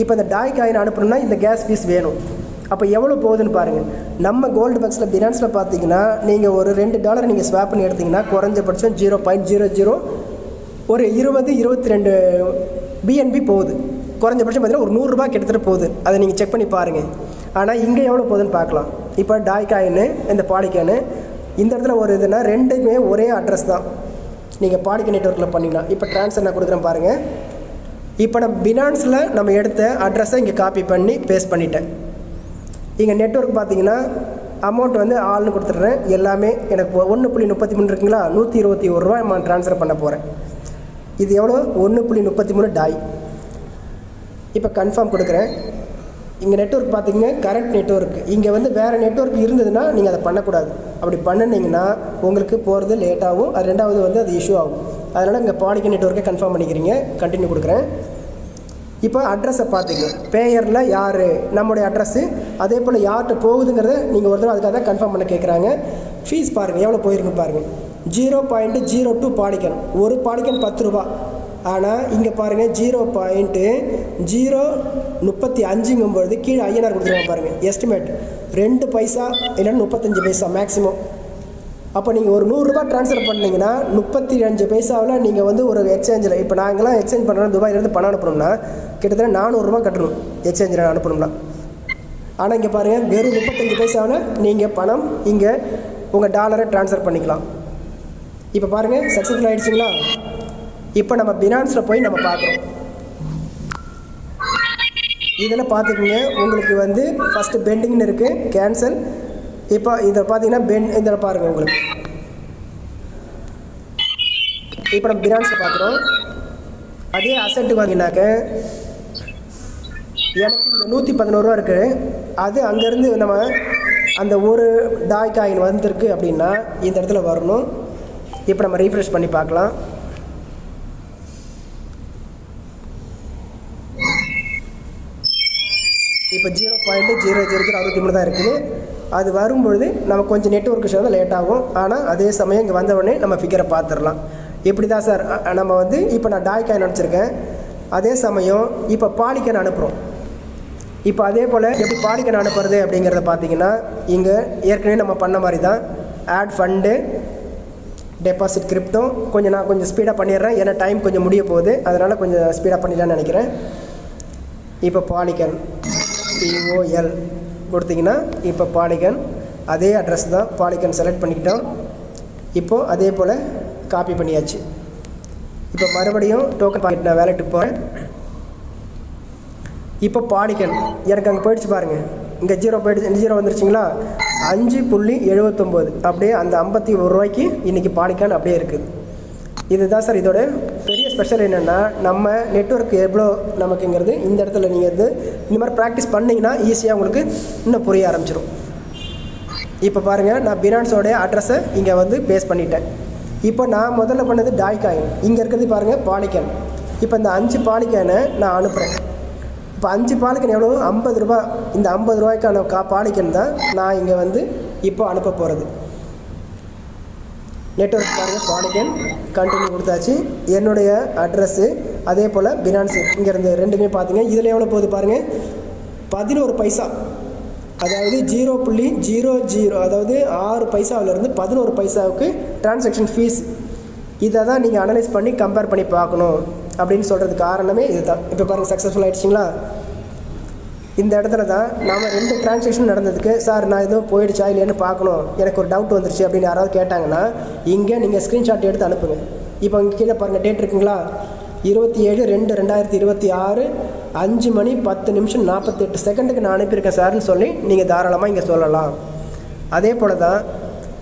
இப்போ இந்த டாய் காயின் அனுப்பணும்னா இந்த கேஸ் ஃபீஸ் வேணும். அப்போ எவ்வளோ போகுதுன்னு பாருங்கள். நம்ம கோல்டு பக்ஸில் பினான்ஸில் பார்த்தீங்கன்னா நீங்கள் ஒரு $2 நீங்கள் ஸ்வாப் பண்ணி எடுத்திங்கன்னா குறைஞ்சபட்சம் 0.00 ஒரு 20-22 BNB போகுது. குறைஞ்சபட்சம் பார்த்தீங்கன்னா ஒரு 100 ரூபா கிட்டத்தட்ட போகுது. அதை நீங்கள் செக் பண்ணி பாருங்கள். ஆனால் இங்கே எவ்வளோ போகுதுன்னு பார்க்கலாம். இப்போ டாய் காயின் இந்த பாலிகாயின் இந்த இடத்துல ஒரு இதுனா ரெண்டுமே ஒரே அட்ரஸ் தான். நீங்கள் பாலிகன் நெட்வொர்க்கில் பண்ணிக்கலாம். இப்போ ட்ரான்ஸ்ஃபர் நான் கொடுக்குறேன் பாருங்கள். இப்போ நம்ம பினான்ஸில் நம்ம எடுத்த அட்ரஸை இங்கே காப்பி பண்ணி பேஸ்ட் பண்ணிட்டேன். இங்கே நெட்வொர்க் பார்த்தீங்கன்னா அமௌண்ட் வந்து ஆள்னு கொடுத்துட்றேன். எல்லாமே எனக்கு 1.33 இருக்குங்களா, 121 ரூபா நான் ட்ரான்ஸ்ஃபர் பண்ண போகிறேன். இது எவ்வளோ, 1.33 டாய். இப்போ கன்ஃபார்ம் கொடுக்குறேன். இங்கே நெட்வொர்க் பார்த்தீங்க கரண்ட் நெட்வொர்க். இங்கே வந்து வேறு நெட்வொர்க் இருந்ததுன்னா நீங்கள் அதை பண்ணக்கூடாது. அப்படி பண்ணினீங்கன்னா உங்களுக்கு போகிறது லேட்டாகும். அது ரெண்டாவது வந்து அது இஷ்யூ ஆகும். அதனால் இங்கே பாலிகன் நெட்வொர்க்கை கன்ஃபார்ம் பண்ணிக்கிறீங்க. கண்டினியூ கொடுக்குறேன். இப்போ அட்ரஸை பார்த்துங்க. பேயரில் யார் நம்முடைய அட்ரஸ்ஸு, அதே போல் யார்கிட்ட போகுதுங்கிறத நீங்கள் ஒரு தடவை அதுக்காக தான் கன்ஃபார்ம் பண்ண கேட்குறாங்க. ஃபீஸ் பாருங்கள் எவ்வளோ போயிருக்குன்னு பாருங்கள். 0.02 பாலிகன். ஒரு பாலிகன் 10 ரூபா. ஆனால் இங்கே பாருங்கள் 0.035ங்கும்பொழுது கீழே INR கொடுத்துருவாங்க பாருங்கள். எஸ்டிமேட் 2 பைசா இல்லைன்னா 35 பைசா மேக்ஸிமம். அப்போ நீங்கள் ஒரு 100 ரூபா ட்ரான்ஸ்ஃபர் பண்ணிங்கன்னா 35 பைசாவில் நீங்கள் வந்து ஒரு எக்ஸ்சேஞ்சில், இப்போ நாங்களாம் எக்ஸ்சேஞ்ச் பண்ணுறோம் துபாயிலேருந்து பணம் அனுப்பணும்னா கிட்டத்தட்ட 400 ரூபா கட்டணும் எக்ஸ்சேஞ்சில் அனுப்பணும்னா. ஆனால் இங்கே பாருங்கள் வெறும் 35 பைசாவில் நீங்கள் பணம் இங்கே உங்கள் டாலரை ட்ரான்ஸ்ஃபர் பண்ணிக்கலாம். இப்போ பாருங்கள் சக்ஸஸ்ஃபுல் ஆகிடுச்சிங்களா. இப்போ நம்ம பினான்ஸில் போய் நம்ம பார்க்குறோம். இதில் பார்த்துக்கிங்க உங்களுக்கு வந்து ஃபஸ்ட்டு பெண்டிங்னு இருக்குது, கேன்சல். இப்போ இதை பார்த்தீங்கன்னா இதில் பாருங்கள் உங்களுக்கு. இப்போ நம்ம பினான்ஸில் பார்க்குறோம். அதே அசெட்டு வாங்கினாக்க எனக்கு இங்கே 111 ரூபா இருக்குது. அது அங்கேருந்து நம்ம அந்த ஒரு டாய் காயின் வந்திருக்கு அப்படின்னா இந்த இடத்துல வரணும். இப்போ நம்ம ரீஃப்ரெஷ் பண்ணி பார்க்கலாம். இப்போ 0.0063 தான் இருக்குது. அது வரும்பொழுது நம்ம கொஞ்சம் நெட்வொர்க் ஷோ தான் லேட் ஆகும். ஆனால் அதே சமயம் இங்கே வந்தவுடனே நம்ம ஃபிகரை பார்த்துடலாம். எப்படி தான் சார் நம்ம வந்து இப்போ நான் டாய் காயின் அனுப்பிச்சிருக்கேன். அதே சமயம் இப்போ பாலிகன் அனுப்புகிறோம். இப்போ அதே போல் எப்படி பாலிகன் அனுப்புறது அப்படிங்கிறத பார்த்தீங்கன்னா இங்கே ஏற்கனவே நம்ம பண்ண மாதிரி தான் ஆட் ஃபண்டு டெபாசிட் கிரிப்டோ. நான் கொஞ்சம் ஸ்பீடாக பண்ணிடுறேன். ஏன்னா டைம் கொஞ்சம் முடிய போகுது. அதனால் கொஞ்சம் ஸ்பீடாக பண்ணிடலான்னு நினைக்கிறேன். இப்போ பாலிகன் POL கொடுத்தீங்கன்னா இப்போ பாலிகன் அதே அட்ரஸ் தான். பாலிகன் செலக்ட் பண்ணிக்கிட்டோம். இப்போது அதே போல் காப்பி பண்ணியாச்சு. இப்போ மறுபடியும் டோக்கன் பாக்கெட் நான் வேலெட்டுக்கு போகிறேன். இப்போ பாலிகன் எனக்கு அங்கே போயிடுச்சு பாருங்கள். இங்கே 0 வந்துருச்சிங்களா. 5.79 அப்படியே அந்த 51 ரூபாய்க்கு இன்றைக்கி பாலிகன் அப்படியே இருக்குது. இதுதான் சார் இதோட பெரிய ஸ்பெஷல். என்னென்னா நம்ம நெட்வொர்க் எவ்வளோ நமக்குங்கிறது இந்த இடத்துல நீங்கள் இந்த மாதிரி ப்ராக்டிஸ் பண்ணிங்கன்னா ஈஸியாக உங்களுக்கு இன்னும் புரிய ஆரம்பிச்சிடும். இப்போ பாருங்கள் நான் பினான்ஸோடைய அட்ரஸை இங்கே வந்து பேஸ் பண்ணிட்டேன். இப்போ நான் முதல்ல பண்ணது டாய் காயின். இங்கே இருக்கிறது பாருங்கள் பாலிகன். இப்போ இந்த 5 பாலிகனை நான் அனுப்புகிறேன். இப்போ 5 பாலிகன் எவ்வளோ, 50 ரூபா. இந்த 50 ரூபாய்க்கான பாலிகன் தான் நான் இங்கே வந்து இப்போ அனுப்ப போகிறது. நெட்வொர்க் பாருங்கள் பாலிகன் கண்டினியூ கொடுத்தாச்சு. என்னுடைய அட்ரஸ்ஸு அதே போல் பினான்ஸு இங்கேருந்து ரெண்டுமே பார்த்தீங்க. இதில் எவ்வளோ போகுது பாருங்கள், 11 பைசா. அதாவது 0.00 அதாவது 6 பைசாவிலேருந்து 11 பைசாவுக்கு டிரான்சாக்ஷன் ஃபீஸ். இதை தான் நீங்கள் அனலைஸ் பண்ணி கம்பேர் பண்ணி பார்க்கணும் அப்படின்னு சொல்கிறதுக்கு காரணமே இது தான். இப்போ பாருங்கள் சக்ஸஸ்ஃபுல் ஆகிடுச்சிங்களா. இந்த இடத்துல தான் நாம் 2 டிரான்சாக்ஷன் நடந்ததுக்கு சார் நான் எதுவும் போயிடுச்சா இல்லைன்னு பார்க்கணும், எனக்கு ஒரு டவுட் வந்துருச்சு அப்படின்னு யாராவது கேட்டாங்கன்னா இங்கே நீங்கள் ஸ்க்ரீன்ஷாட் எடுத்து அனுப்புங்க. இப்போ இங்கே கீழே பாருங்கள் டேட் இருக்குங்களா, 27/2/2026 5 மணி 10 நிமிஷம் 48 செகண்டுக்கு நான் அனுப்பியிருக்கேன் சார்னு சொல்லி நீங்கள் தாராளமாக இங்கே சொல்லலாம். அதே போல் தான்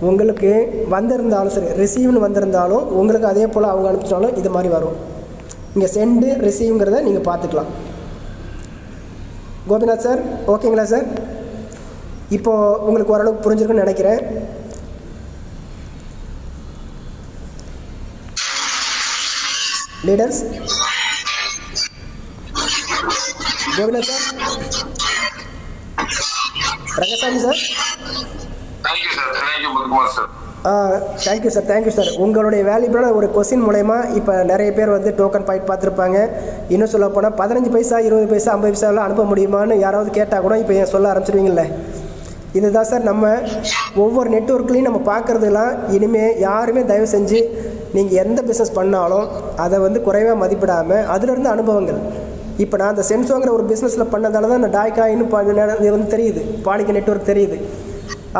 உங்களுக்கு வந்திருந்தாலும் சரி, ரிசீவ்னு வந்திருந்தாலும் உங்களுக்கு அதே போல் அவங்க அனுப்பிச்சிட்டாலும் இது மாதிரி வரும். இங்கே சென்டு ரிசீவ்ங்கிறத நீங்கள் பார்த்துக்கலாம். கோபிநாத் சார் ஓகேங்களா சார்? இப்போது உங்களுக்கு ஓரளவுக்கு புரிஞ்சிருக்குன்னு நினைக்கிறேன். Leaders Gopinath sir, Rangasamy sir. Thank you sir. உங்களுடைய வேல்யூபிளான ஒரு கொஸ்டின் மூலயமா இப்போ நிறைய பேர் வந்து டோக்கன் பாயிண்ட் பார்த்துருப்பாங்க. இன்னும் சொல்ல போனால் 15 பைசா 20 பைசா 50 பைசாலாம் அனுப்ப முடியுமான்னு யாராவது கேட்டால் கூட இப்போ சொல்ல ஆரம்பிச்சிருவீங்களே. இதுதான் சார் நம்ம ஒவ்வொரு நெட்வொர்க்லேயும் நம்ம பார்க்குறதுலாம். இனிமேல் யாருமே தயவு செஞ்சு நீங்கள் எந்த பிஸ்னஸ் பண்ணாலும் அதை வந்து குறைவாக மதிப்பிடாமல் அதிலிருந்து அனுபவங்கள். இப்போ நான் அந்த சென்சோங்கிற ஒரு பிஸ்னஸில் பண்ணதால தான் நான் டாய்காயின்னு வந்து தெரியுது, பாலிக்க நெட்வொர்க் தெரியுது.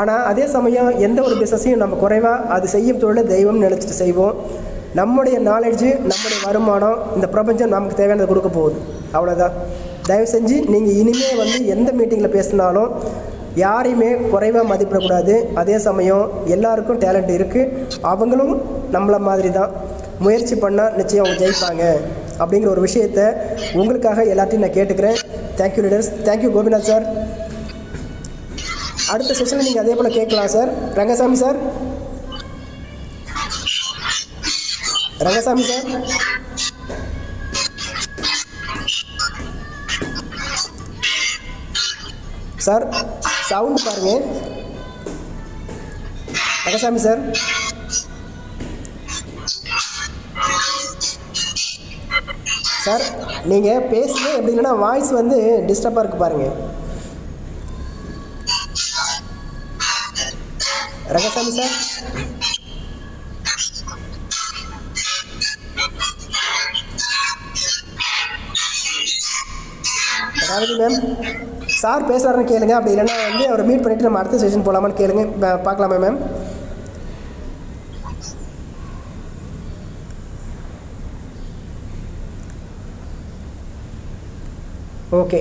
ஆனால் அதே சமயம் எந்த ஒரு பிஸ்னஸையும் நம்ம குறைவாக அது செய்யும் தொழிலை தெய்வம்னு நினச்சிட்டு செய்வோம். நம்முடைய நாலேஜு, நம்முடைய வருமானம், இந்த பிரபஞ்சம் நமக்கு தேவையானதை கொடுக்க போகுது. அவ்வளோதான். தயவு செஞ்சு நீங்கள் இனிமேல் வந்து எந்த மீட்டிங்கில் பேசினாலும் யாரையுமே குறைவாக மதிப்பிடக்கூடாது. அதே சமயம் எல்லாருக்கும் டேலண்ட் இருக்குது, அவங்களும் நம்மளை மாதிரி தான். முயற்சி பண்ணால் நிச்சயம் அவங்க ஜெயிப்பாங்க அப்படிங்கிற ஒரு விஷயத்தை உங்களுக்காக எல்லாத்தையும் நான் கேட்டுக்கிறேன். Thank you leaders. Thank you Gopinath sir. அடுத்த செஷனில் நீங்கள் அதே போல் கேட்கலாம் sir. Rangasamy sir. Sir sound பாருங்கள். ரங்கசாமி சார். சார் நீங்கள் பேசுங்க, எப்படி இல்லைன்னா வாய்ஸ் வந்து டிஸ்டர்பாக இருக்குது பாருங்கள். ரங்கசாமி சார். ராவதி மேம், சார் பேசுகிறாருன்னு கேளுங்க. அப்படி இல்லைன்னா வந்து அவரை மீட் பண்ணிவிட்டு நம்ம அடுத்த செஷன் போகலாமான்னு கேளுங்க. பார்க்கலாமா ma'am? Okay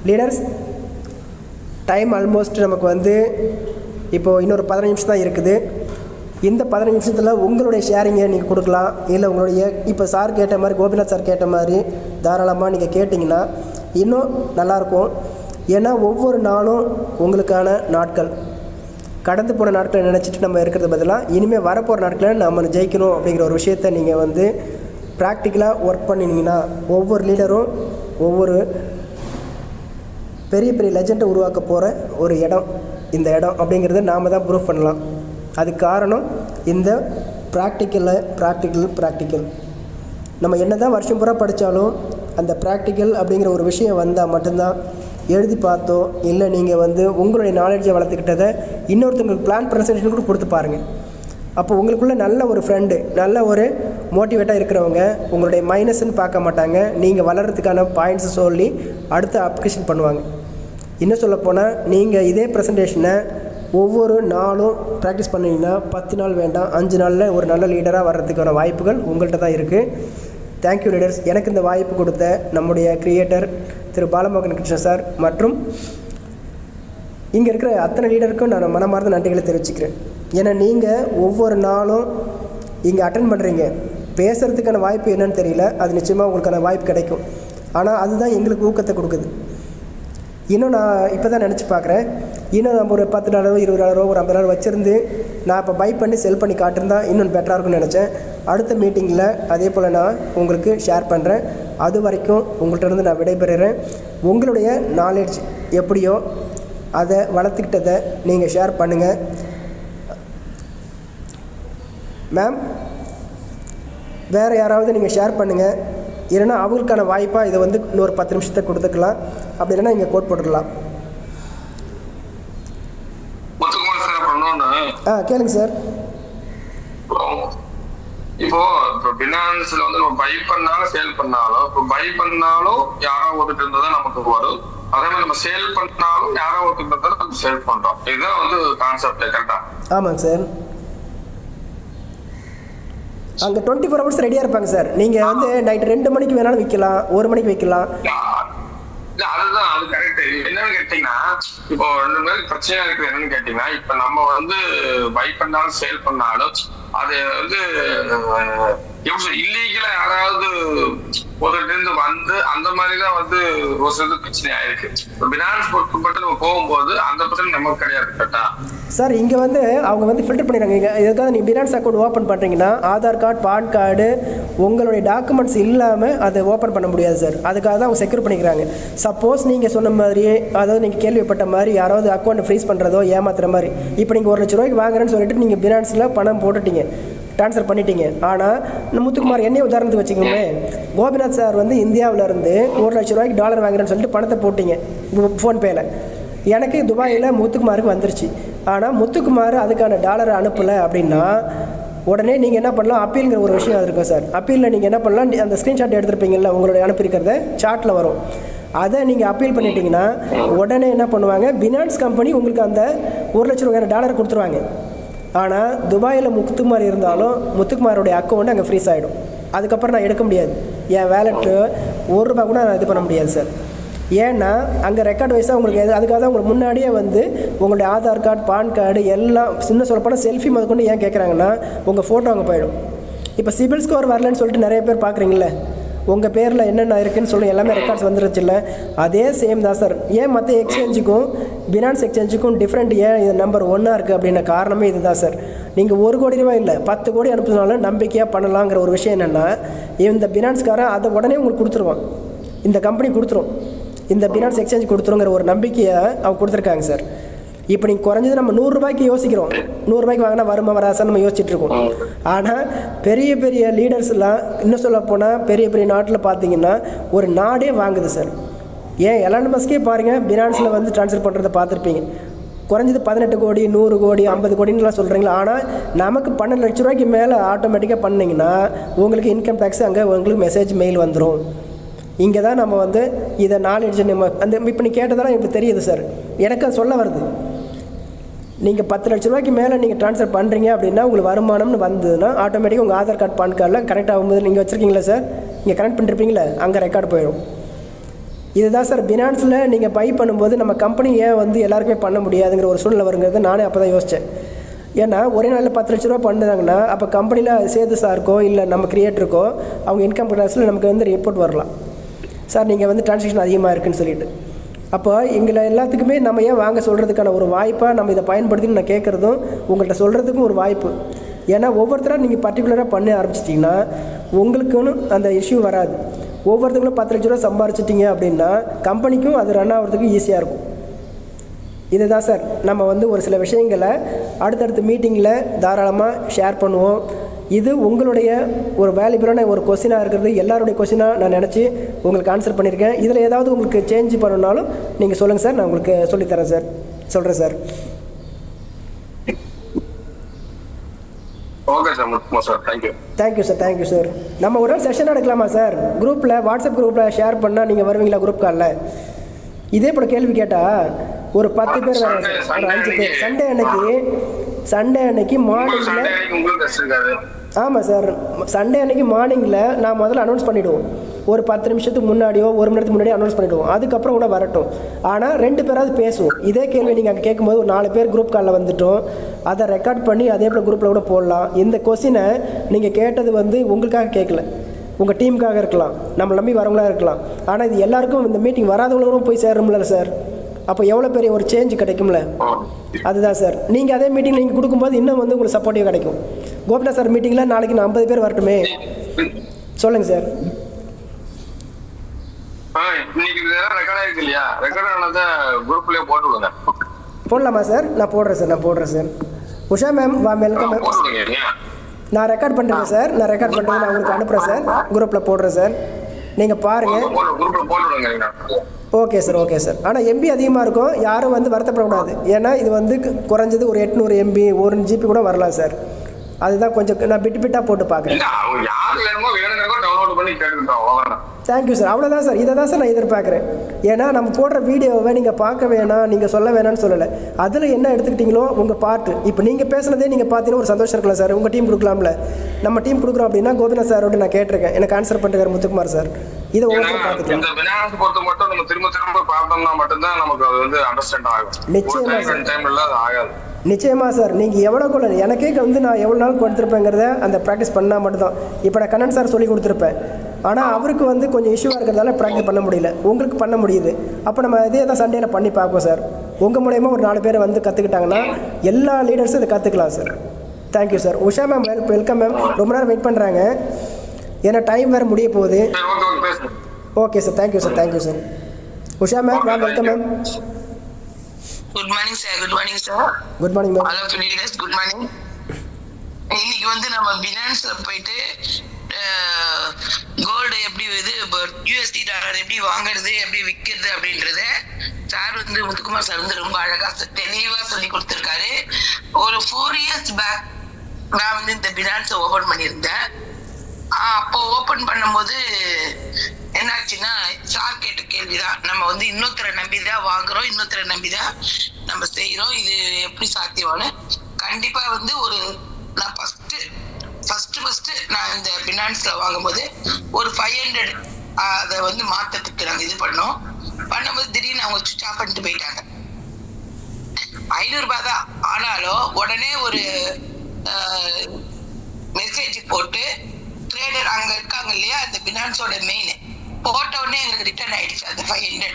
leaders, time almost நமக்கு வந்து இப்போது இன்னொரு 15 நிமிஷம் தான் இருக்குது. இந்த 15 நிமிஷத்தில் உங்களுடைய ஷேரிங்கை நீங்கள் கொடுக்கலாம். இல்லை உங்களுடைய இப்போ சார் கேட்ட மாதிரி, கோபிநாத் சார் கேட்ட மாதிரி தாராளமாக நீங்கள் கேட்டிங்கன்னா இன்னும் நல்லாயிருக்கும். ஏன்னா ஒவ்வொரு நாளும் உங்களுக்கான நாட்கள். கடந்து போன நாட்களை நினச்சிட்டு நம்ம இருக்கிறது பதிலாக இனிமேல் வரப்போகிற நாட்களை நம்ம ஜெயிக்கணும் அப்படிங்கிற ஒரு விஷயத்தை நீங்கள் வந்து ப்ராக்டிக்கலாக ஒர்க் பண்ணினீங்கன்னா ஒவ்வொரு லீடரும் ஒவ்வொரு பெரிய பெரிய லெஜெண்டை உருவாக்க போகிற ஒரு இடம் இந்த இடம் அப்படிங்கிறத நாம் தான் ப்ரூவ் பண்ணலாம். அதுக்கு காரணம் இந்த ப்ராக்டிக்கல். நம்ம என்ன தான் வருஷம் பூரா படித்தாலும் அந்த ப்ராக்டிக்கல் அப்படிங்கிற ஒரு விஷயம் வந்தால் மட்டும்தான். எழுதி பார்த்தோ இல்லை நீங்கள் வந்து உங்களுடைய நாலேஜை வளர்த்துக்கிட்டதை இன்னொருத்தவங்களுக்கு பிளான் ப்ரெசன்டேஷன் கூட கொடுத்து பாருங்கள். அப்போ உங்களுக்குள்ளே நல்ல ஒரு ஃப்ரெண்டு, நல்ல ஒரு மோட்டிவேட்டாக இருக்கிறவங்க உங்களுடைய மைனஸ்ன்னு பார்க்க மாட்டாங்க. நீங்கள் வளர்கிறதுக்கான பாயிண்ட்ஸை சொல்லி அடுத்த அப்ளிகேஷன் பண்ணுவாங்க. இன்னும் சொல்லப்போனால் நீங்கள் இதே ப்ரெசன்டேஷனை ஒவ்வொரு நாளும் ப்ராக்டிஸ் பண்ணிங்கன்னா 10 நாள் வேண்டாம், 5 நாளில் ஒரு நல்ல லீடராக வர்றதுக்கான வாய்ப்புகள் உங்கள்கிட்ட தான் இருக்குது. Thank you leaders. எனக்கு இந்த வாய்ப்பு கொடுத்த நம்முடைய கிரியேட்டர் திரு பாலமோகன் கிருஷ்ணன் சார் மற்றும் இங்கே இருக்கிற அத்தனை லீடருக்கும் நான் மனமார்ந்த நன்றிகளை தெரிவிச்சுக்கிறேன். ஏன்னா நீங்கள் ஒவ்வொரு நாளும் இங்கே அட்டென்ட் பண்ணுறீங்க. பேசுகிறதுக்கான வாய்ப்பு என்னன்னு தெரியல, அது நிச்சயமாக உங்களுக்கான வாய்ப்பு கிடைக்கும். ஆனால் அதுதான் எங்களுக்கு ஊக்கத்தை கொடுக்குது. இன்னும் நான் இப்போ தான் நினச்சி பார்க்குறேன், இன்னும் நம்ம ஒரு $10 $20 ஒரு $50 வச்சுருந்து நான் இப்போ பை பண்ணி செல் பண்ணி காட்டிருந்தா இன்னும் பெட்டராக இருக்கும்னு நினச்சேன். அடுத்த மீட்டிங்கில் அதே போல் நான் உங்களுக்கு ஷேர் பண்ணுறேன். அது வரைக்கும் உங்கள்கிட்ட இருந்து நான் விடைபெறுகிறேன். உங்களுடைய நாலேஜ் எப்படியோ அதை வளர்த்துக்கிட்டதை நீங்கள் ஷேர் பண்ணுங்கள். மேம் வேறு யாராவது நீங்கள் ஷேர் பண்ணுங்கள். இல்லைன்னா அவங்களுக்கான வாய்ப்பாக இதை வந்து இன்னொரு 10 நிமிஷத்தை கொடுத்துக்கலாம். அப்படி இல்லைன்னா இங்கே கோட் போட்டுடலாம். கேளுங்க சார். இப்போ பினான்ஸ்ல வந்து நம்ம பை பண்ணாலும் சேல் பண்ணாலும், இப்போ பை பண்ணாலும் யாரோ ஒருத்தர் இருந்தா நமக்கு வரும். அதே மாதிரி நம்ம சேல் பண்ணாலும் யாரோ ஒருத்தர் இருந்தா நம்ம சேல் பண்றோம். இதுதான் வந்து கான்செப்ட். கரெக்டா? ஆமாங்க சார். அங்கே 24 hours ரெடியாக இருப்பாங்க சார். நீங்கள் வந்து நைட்டு 2 மணிக்கு வேணாலும் விற்கலாம், 1 மணிக்கு வைக்கலாம். இப்போ ரெண்டு பேருக்கு பிரச்சனையா இருக்குது என்னன்னு கேட்டீங்கன்னா, இப்ப நம்ம வந்து பை பண்ணாலும் சேல் பண்ணாலும் அது வந்து இல்லீகலா யாராவது ஒருத்தருந்து வந்து அந்த மாதிரிதான் வந்து ஒரு சில பிரச்சனை ஆயிருக்கு. பினான்ஸ் பொறுத்து நம்ம போகும்போது அந்த பிரச்சனை நமக்கு கிடையாது. கரெக்டா சார்? இங்கே வந்து அவங்க வந்து ஃபில்டர் பண்ணிடுறாங்க. இங்கே எதுக்காக நீங்கள் பினான்ஸ் அக்கௌண்ட் ஓப்பன் பண்ணுறீங்கன்னா ஆதார் கார்டு, பான் கார்டு, உங்களுடைய டாக்குமெண்ட்ஸ் இல்லாமல் அதை ஓப்பன் பண்ண முடியாது சார். அதுக்காக தான் அவங்க செக்யூர் பண்ணிக்கிறாங்க. சப்போஸ் நீங்கள் சொன்ன மாதிரி, அதாவது நீங்கள் கேள்விப்பட்ட மாதிரி யாராவது அக்கௌண்ட் ஃப்ரீஸ் பண்ணுறதோ ஏமாத்துற மாதிரி, இப்போ நீங்கள் 1 லட்ச ரூபாய்க்கு வாங்குறேன்னு சொல்லிட்டு நீங்கள் பினான்ஸில் பணம் போட்டுட்டீங்க, ட்ரான்ஸ்ஃபர் பண்ணிட்டீங்க. ஆனால் முத்துக்குமார் என்னைய உதாரணத்துக்கு வச்சுக்கோங்க, கோபிநாத் சார் வந்து இந்தியாவிலேருந்து 1 லட்ச ரூபாய்க்கு டாலர் வாங்குறேன்னு சொல்லிட்டு பணத்தை போட்டிங்க ஃபோன்பேயில். எனக்கு துபாயில் முத்துக்குமாருக்கு வந்துருச்சு. ஆனால் முத்துக்குமார் அதுக்கான டாலரை அனுப்பலை அப்படின்னா உடனே நீங்கள் என்ன பண்ணலாம், அப்பீல்ங்கிற ஒரு விஷயம் அது இருக்கும் சார். அப்பீலில் நீங்கள் என்ன பண்ணலாம், அந்த ஸ்க்ரீன்ஷாட் எடுத்துருப்பீங்கள்ல உங்களுடைய அனுப்பியிருக்கிறத சார்ட்டில் வரும், அதை நீங்கள் அப்பீல் பண்ணிட்டீங்கன்னா உடனே என்ன பண்ணுவாங்க, பினான்ஸ் கம்பெனி உங்களுக்கு அந்த 1 லட்ச ரூபாய் டாலர் கொடுத்துருவாங்க. ஆனால் துபாயில் முத்துக்குமார் இருந்தாலும் முத்துக்குமாரோடைய அக்கௌண்ட் அங்கே ஃப்ரீஸ் ஆகிடும். அதுக்கப்புறம் நான் எடுக்க முடியாது, என் வேலெட்டு ₹1 கூட நான் இது பண்ண முடியாது சார். ஏன்னா அங்கே ரெக்கார்ட் வைஸாக உங்களுக்கு அதுக்காக தான் உங்களுக்கு முன்னாடியே வந்து உங்களுடைய ஆதார் கார்டு, பான் கார்டு எல்லாம், சின்ன சொல்லப்போனால் செல்ஃபி முதற்கொண்டு ஏன் கேட்குறாங்கன்னா உங்கள் ஃபோட்டோ அங்கே போயிடும். இப்போ சிபில் ஸ்கோர் வரலன்னு சொல்லிட்டு நிறைய பேர் பார்க்குறீங்களே, உங்கள் பேரில் என்னென்ன இருக்குதுன்னு சொல்லி எல்லாமே ரெக்கார்ட்ஸ் வந்துருச்சு இல்லை, அதே சேம் தான் சார். ஏன் மற்ற எக்ஸ்சேஞ்சுக்கும் பினான்ஸ் எக்ஸ்சேஞ்சுக்கும் டிஃப்ரெண்ட் ஏன் இது நம்பர் 1 இருக்குது அப்படின்ற காரணமே இது தான் சார். நீங்கள் 1 கோடி ரூபாய் இல்லை 10 கோடி அனுப்புனாலும் நம்பிக்கையாக பண்ணலாங்கிற ஒரு விஷயம் என்னென்னா, இந்த பினான்ஸ்காரன் அதை உடனே உங்களுக்கு கொடுத்துருவான், இந்த கம்பெனி கொடுத்துரும், இந்த பினான்ஸ் எக்ஸ்சேஞ்ச் கொடுத்துருங்கிற ஒரு நம்பிக்கையை அவங்க கொடுத்துருக்காங்க சார். இப்போ நீங்கள் குறைஞ்சது நம்ம 100 ரூபாய்க்கு யோசிக்கிறோம், 100 ரூபாய்க்கு வாங்கினா வருமா வராசான்னு நம்ம யோசிச்சுட்ருக்கோம். ஆனால் பெரிய பெரிய லீடர்ஸ்லாம், இன்னும் சொல்ல போனால் பெரிய பெரிய நாட்டில் பார்த்தீங்கன்னா ஒரு நாடே வாங்குது சார். ஏன் எலான் மஸ்கே பாருங்கள், பினான்ஸில் வந்து ட்ரான்ஸ்ஃபர் பண்ணுறதை பார்த்துருப்பீங்க. குறைஞ்சது 18 கோடி, 100 கோடி, 50 கோடின்லாம் சொல்கிறீங்களா. ஆனால் நமக்கு 12 லட்ச ரூபாய்க்கு மேலே ஆட்டோமேட்டிக்காக பண்ணிங்கன்னா உங்களுக்கு இன்கம் டேக்ஸ் அங்கே உங்களுக்கு மெசேஜ் மெயில் வந்துடும். இங்கே தான் நம்ம வந்து இதை நாலேஜ் நம்ம அந்த இப்போ நீ கேட்டதெல்லாம் எனக்கு தெரியுது சார். எனக்கு அது சொல்ல வருது, நீங்கள் 10 லட்ச ரூபாய்க்கு மேலே நீங்கள் ட்ரான்ஸ்ஃபர் பண்ணுறீங்க அப்படின்னா உங்களுக்கு வருமானம்னு வந்ததுன்னா ஆட்டோமேட்டிக்காக உங்கள் ஆதார் கார்டு, பான் கார்டில் கனெக்ட் ஆகும்போது நீங்கள் வச்சுருக்கீங்களா சார், நீங்கள் கனெக்ட் பண்ணிருப்பீங்களே, அங்கே ரெக்கார்டு போயிடும். இதுதான் சார் பினான்ஸில் நீங்கள் பை பண்ணும்போது நம்ம கம்பெனி ஏன் வந்து எல்லாருக்குமே பண்ண முடியாதுங்கிற ஒரு சூழ்நிலை வருங்கிறது நானே அப்போ தான் யோசித்தேன். ஏன்னா ஒரே நாளில் 10 லட்ச ரூபா பண்ணுறாங்கன்னா அப்போ கம்பெனியில் சேது சாருக்கோ இல்லை நம்ம கிரியேட்டருக்கோ அவங்க இன்கம் டேக்ஸில் நமக்கு வந்து ரிப்போர்ட் வரலாம், சார் நீங்கள் வந்து ட்ரான்சாக்ஷன் அதிகமாக இருக்குதுன்னு சொல்லிட்டு. அப்போ எங்களை எல்லாத்துக்குமே நம்ம ஏன் வாங்க சொல்கிறதுக்கான ஒரு வாய்ப்பாக நம்ம இதை பயன்படுத்தின்னு நான் கேட்குறதும் உங்கள்கிட்ட சொல்கிறதுக்கும் ஒரு வாய்ப்பு. ஏன்னா ஒவ்வொருத்தராக நீங்கள் பர்டிகுலராக பண்ண ஆரம்பிச்சிட்டிங்கன்னா உங்களுக்குன்னு அந்த இஷ்யூ வராது. ஒவ்வொருத்தங்களும் 10 லட்ச ரூபா சம்பாரிச்சிட்டிங்க அப்படின்னா கம்பெனிக்கும் அது ரன் ஆகிறதுக்கும் ஈஸியாக இருக்கும். இதுதான் சார் நம்ம வந்து ஒரு சில விஷயங்களை அடுத்தடுத்த மீட்டிங்கில் தாராளமாக ஷேர் பண்ணுவோம். இது உங்களுடைய ஒரு வேல்யூபிளான ஒரு கொஸ்டினாக இருக்கிறது, எல்லாருடைய கொஸ்டினாக நான் நினச்சி உங்களுக்கு ஆன்சர் பண்ணியிருக்கேன். இதில் ஏதாவது உங்களுக்கு சேஞ்ச் பண்ணணுன்னாலும் நீங்கள் சொல்லுங்கள் சார், நான் உங்களுக்கு சொல்லித்தரேன் சார், சொல்கிறேன் sir. Okay sir, thank you sir, thank you sir. நம்ம ஒரு நாள் செஷன் எடுக்கலாமா சார்? குரூப்பில், வாட்ஸ்அப் குரூப்பில் ஷேர் பண்ணால் நீங்கள் வருவீங்களா குரூப் காலில்? இதே போல் கேள்வி கேட்டால் ஒரு 10 பேர் வராங்க சார், ஒரு 5 பேர். சண்டே அன்னைக்கு மார்னிங்கில், ஆமாம் சார், சண்டே அன்னைக்கு மார்னிங்கில் நான் முதல்ல அனௌன்ஸ் பண்ணிவிடுவோம். ஒரு 10 நிமிஷத்துக்கு முன்னாடியோ 1 மணி நேரத்துக்கு முன்னாடியோ அனௌன்ஸ் பண்ணிவிடுவோம். அதுக்கப்புறம் கூட வரட்டும். ஆனால் 2 பேராவது பேசுவோம். இதே கேள்வி நீங்கள் அங்கே கேட்கும்போது ஒரு 4 பேர் குரூப் காலில் வந்துட்டோம், அதை ரெக்கார்ட் பண்ணி அதே போல் குரூப்பில் கூட போடலாம். இந்த கொஸ்டினை நீங்கள் கேட்டது வந்து உங்களுக்காக கேட்கல, உங்கள் டீமுக்காக இருக்கலாம், நம்ம நம்பி வரவங்களாக இருக்கலாம். ஆனால் இது எல்லாருக்கும் இந்த மீட்டிங் வராதவங்களும் போய் சேரணும்ல சார். அப்போ எவ்வளோ பெரிய ஒரு சேஞ்ச் கிடைக்கும்ல, அதுதான் சார். நீங்கள் அதே மீட்டிங் நீங்கள் கொடுக்கும்போது இன்னும் வந்து உங்களுக்கு சப்போர்ட்டிவ் கிடைக்கும். கோபிநாத் சார் மீட்டிங்கில் நாளைக்கு நான் 50 பேர் வரட்டுமே, சொல்லுங்கள் சார். போடலாமா சார்? நான் போடுறேன் sir. Usha ma'am welcome ma'am. நான் ரெக்கார்ட் பண்ணுறேன் சார், நான் உங்களுக்கு அனுப்புகிறேன் சார், குரூப்பில் போடுறேன் சார், நீங்கள் பாருங்கள். Okay sir. ஆனால் எம்பி அதிகமாக இருக்கும், யாரும் வந்து வருத்தப்படக்கூடாது. ஏன்னா இது வந்து குறைஞ்சது ஒரு 800 MB 1 GB கூட வரலாம் சார். அதுதான் கொஞ்சம் நான் பிட்டாக போட்டு பார்க்குறேன். Thank you sir. அவ்வளோதான் சார். இதை தான் சார் நான் எதிர்பார்க்குறேன். ஏன்னா நம்ம போடுற வீடியோவை நீங்கள் பார்க்க வேணாம், நீங்கள் சொல்ல வேணாம்னு சொல்லலை. அதில் என்ன எடுத்துக்கிட்டீங்களோ உங்கள் பார்ட்டு. இப்போ நீங்கள் பேசுனதே நீங்கள் பார்த்தீங்கன்னா ஒரு சந்தோஷம் இருக்கலாம் சார். உங்கள் டீம் கொடுக்கலாம்ல. நம்ம டீம் கொடுக்குறோம் அப்படின்னா கோபிநாத் சாரோட நான் கேட்டிருக்கேன். எனக்கு ஆன்சர் பண்ணிருக்காரு முத்துக்குமார் சார். இதை ஒவ்வொருத்தரும் பார்த்துக்கலாம். இந்த பினான்ஸ் பொறுத்த மட்டும் நம்ம திரும்ப திரும்ப பார்த்தோம்னா மட்டும்தான் நமக்கு அது வந்து அண்டர்ஸ்டாண்ட் ஆகும். நிச்சயமா சார். டைம்ல அது ஆகாது. நிச்சயமாக சார். நீங்கள் எவ்வளோ கூட எனக்கே வந்து நான் எவ்வளோ நாள் கொடுத்துருப்பேங்கிறத அந்த ப்ராக்டிஸ் பண்ணால் மட்டும்தான். இப்போ நான் கண்ணன் சார் சொல்லி கொடுத்துருப்பேன். ஆனால் அவருக்கு வந்து கொஞ்சம் இஷ்யூவாக இருக்கிறதால ப்ராக்டிஸ் பண்ண முடியல. உங்களுக்கு பண்ண முடியுது. அப்போ நம்ம இதே தான் சண்டேல பண்ணி பார்ப்போம் சார். உங்கள் மூலயமா ஒரு 4 பேரை வந்து கற்றுக்கிட்டாங்கன்னா எல்லா லீடர்ஸும் இதை கற்றுக்கலாம் sir. Thank you sir. Usha ma'am welcome ma'am. ரொம்ப நேரம் வெயிட் பண்ணுறாங்க. ஏன்னா டைம் வேறு முடிய போகுது. Okay sir. Thank you sir. Thank you sir. Usha ma'am welcome ma'am. Good morning sir. Good morning sir. Good morning ma'am. All of leaders good morning. இன்னைக்கு வந்து நம்ம பினான்ஸ்ல போயிட்டு கோல்டு எப்படி இது யூஎஸ்டி டாலர் எப்படி வாங்குறது எப்படி விற்கிறது அப்படின்றத சார் வந்து முத்துக்குமார் சார் வந்து ரொம்ப அழகா தெளிவா சொல்லி கொடுத்துருக்காரு. ஒரு 4 years பேக் நான் வந்து இந்த பினான்ஸை ஓபன் பண்ணியிருந்தேன். அப்போ ஓபன் பண்ணும்போது என்னாச்சுன்னா சார் கேட்ட கேள்விதான். நம்ம வந்து இன்னொருத்தரை நம்பிதான் வாங்குறோம், இன்னொருத்தரை நம்பிதான் நம்ம செய்யறோம். இது எப்படி சாத்தியம்னு கண்டிப்பா வந்து ஒரு நான் ஃபர்ஸ்ட் நான் இந்த பினான்ஸ்ல வாங்கும்போது ஒரு 500 அதை வந்து மாத்தத்துக்கு நாங்கள் இது பண்ணும்போது திடீர்னு அவங்க சுவிட்ச் ஆஃப் பண்ணிட்டு போயிட்டாங்க. 500 ரூபாய் தான். ஆனாலும் உடனே ஒரு மெசேஜ் போட்டு ட்ரேடர் அங்க இருக்காங்க இல்லையா அந்த பினான்ஸோட மெயின் போட்ட உடனே எங்களுக்கு ரிட்டர்ன் ஆயிடுச்சு. அந்த 500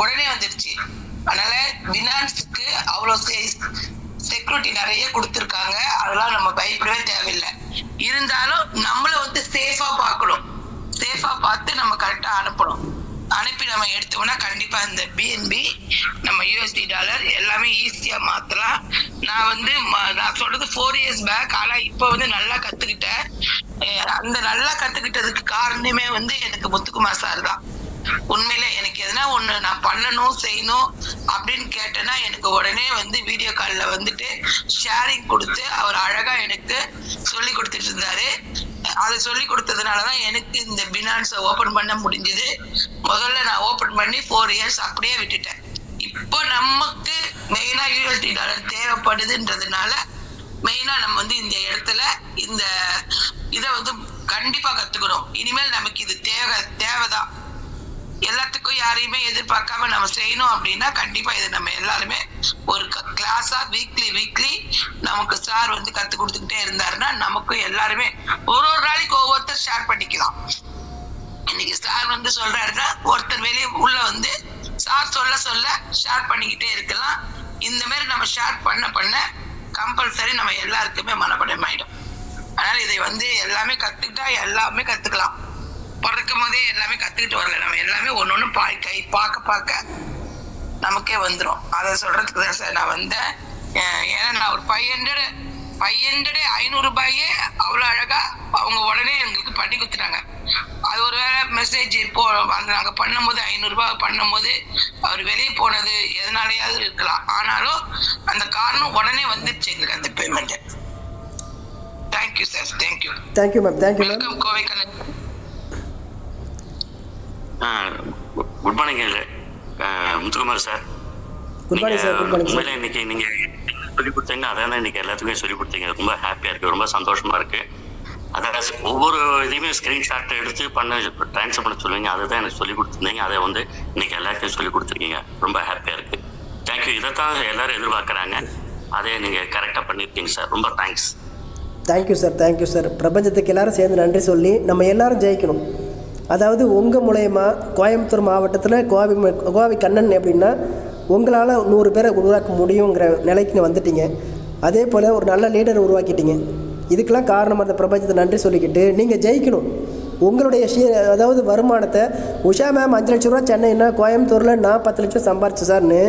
உடனே வந்துருச்சு. அதனால பினான்ஸுக்கு அவ்வளோ செக்யூரிட்டி நிறைய கொடுத்துருக்காங்க. அதெல்லாம் நம்ம பயப்படவே தேவையில்லை. இருந்தாலும் நம்மள வந்து சேஃபா பார்க்கணும். சேஃபா பார்த்து நம்ம கரெக்டா அனுப்பி நம்ம எடுத்தோம்னா கண்டிப்பா இந்த பிஎன்பி நம்ம யூஎஸ்டி டாலர் எல்லாமே ஈஸியா மாத்தலாம். நான் சொல்றது 4 years பேக். ஆனா இப்ப வந்து நல்லா கத்துக்கிட்டேன். அந்த நல்லா கத்துக்கிட்டதுக்கு காரணமே வந்து எனக்கு முத்துக்குமார் சார் தான். உண்மையில எனக்கு எதுனா ஒண்ணு நான் பண்ணணும் செய்யணும் அப்படின்னு கேட்டேன்னா எனக்கு உடனே வந்து வீடியோ கால்ல வந்துட்டு ஷேரிங் கொடுத்து அவர் அழகா எனக்கு சொல்லி கொடுத்துட்டு இருந்தாரு. அதை சொல்லி கொடுத்ததுனாலதான் எனக்கு இந்த பினான்ஸை ஓபன் பண்ண முடிஞ்சது. முதல்ல நான் ஓபன் பண்ணி 4 years அப்படியே விட்டுட்டேன். இப்போ நமக்கு மெயினா யூஎஸ்டி டாலர் தேவைப்படுதுன்றதுனால மெயினா நம்ம வந்து இந்த இடத்துல இந்த இதை வந்து கண்டிப்பா கத்துக்கணும். இனிமேல் நமக்கு இது தேவைதான். எல்லாத்துக்கும் யாரையுமே எதிர்பார்க்காம நம்ம செய்யணும் அப்படின்னா கண்டிப்பா இது நம்ம எல்லாருமே ஒரு கிளாஸா வீக்லி நமக்கு சார் வந்து கத்து கொடுத்துக்கிட்டே இருந்தாருன்னா நமக்கும் எல்லாருமே ஒரு நாளைக்கு ஒவ்வொருத்தர் ஷேர் பண்ணிக்கலாம். இன்னைக்கு சார் வந்து சொல்றாருன்னா ஒருத்தர் வெளியே உள்ள வந்து சார் சொல்ல ஷேர் பண்ணிக்கிட்டே இருக்கலாம். இந்த மாதிரி நம்ம ஷேர் பண்ண கம்பல்சரி நம்ம எல்லாருக்குமே மனப்படம் ஆயிடும். அதனால இதை வந்து எல்லாமே கத்துக்கிட்டா எல்லாமே கத்துக்கலாம். பிறக்கும் போதே எல்லாமே கத்துக்கிட்டு வரல. நம்ம எல்லாமே ஒன்னொன்னு பார்க்க நமக்கே வந்துடும். அதை சொல்றதுக்கு தான் சார் நான் வந்தேன். ஏன்னா நான் ஒரு 500 ரூபாயே அவ்வளோ அழகா அவங்க உடனே எங்களுக்கு பண்ணி கொடுத்துட்டாங்க. அது ஒரு வேளை மெசேஜ் நாங்கள் பண்ணும்போது 500 ரூபாய் பண்ணும்போது அவர் வெளியே போனது எதனாலயாவது இருக்கலாம். ஆனாலும் அந்த காரணம் உடனே வந்துருச்சு எங்களுக்கு அந்த payment. Thank you sir. Thank you ma'am. Welcome Kovai Kannan. Good morning Muthukumar sir. உண்மையில இன்னைக்கு நீங்க சொல்லி கொடுத்தீங்க. அதான் இன்னைக்கு எல்லாத்துக்குமே சொல்லி கொடுத்தீங்க. ரொம்ப ஹாப்பியா இருக்கு, ரொம்ப சந்தோஷமா இருக்கு. அதாவது ஒவ்வொரு இதையுமே ஸ்கிரீன்ஷாட் எடுத்து ட்ரான்ஸ்ஃபர் பண்ண சொல்லுவீங்க. அதுதான் எனக்கு சொல்லி கொடுத்துருந்தீங்க. அதை வந்து இன்னைக்கு எல்லாருக்கும் சொல்லி கொடுத்துருக்கீங்க. ரொம்ப ஹாப்பியா இருக்கு. தேங்க்யூ. இதைத்தான் எல்லாரும் எதிர்பார்க்குறாங்க. அதே நீங்க கரெக்டாக பண்ணியிருக்கீங்க சார். ரொம்ப தேங்க்ஸ். Thank you sir. பிரபஞ்சத்துக்கு எல்லாரும் சேர்ந்து நன்றி சொல்லி நம்ம எல்லாரும் ஜெயிக்கணும். அதாவது உங்கள் மூலயமா கோயம்புத்தூர் மாவட்டத்தில் கோவை கண்ணன் எப்படின்னா உங்களால் 100 பேரை உருவாக்க முடியுங்கிற நிலைக்கு வந்துட்டீங்க. அதே போல் ஒரு நல்ல லீடரை உருவாக்கிட்டீங்க. இதுக்கெல்லாம் காரணம் அந்த பிரபஞ்சத்தை நன்றி சொல்லிக்கிட்டு நீங்கள் ஜெயிக்கணும். உங்களுடைய அதாவது வருமானத்தை உஷா மேம் 5 லட்ச ரூபா சென்னைன்னா கோயம்புத்தூரில் நான் 10 லட்சம் சம்பாரிச்சு சார்னு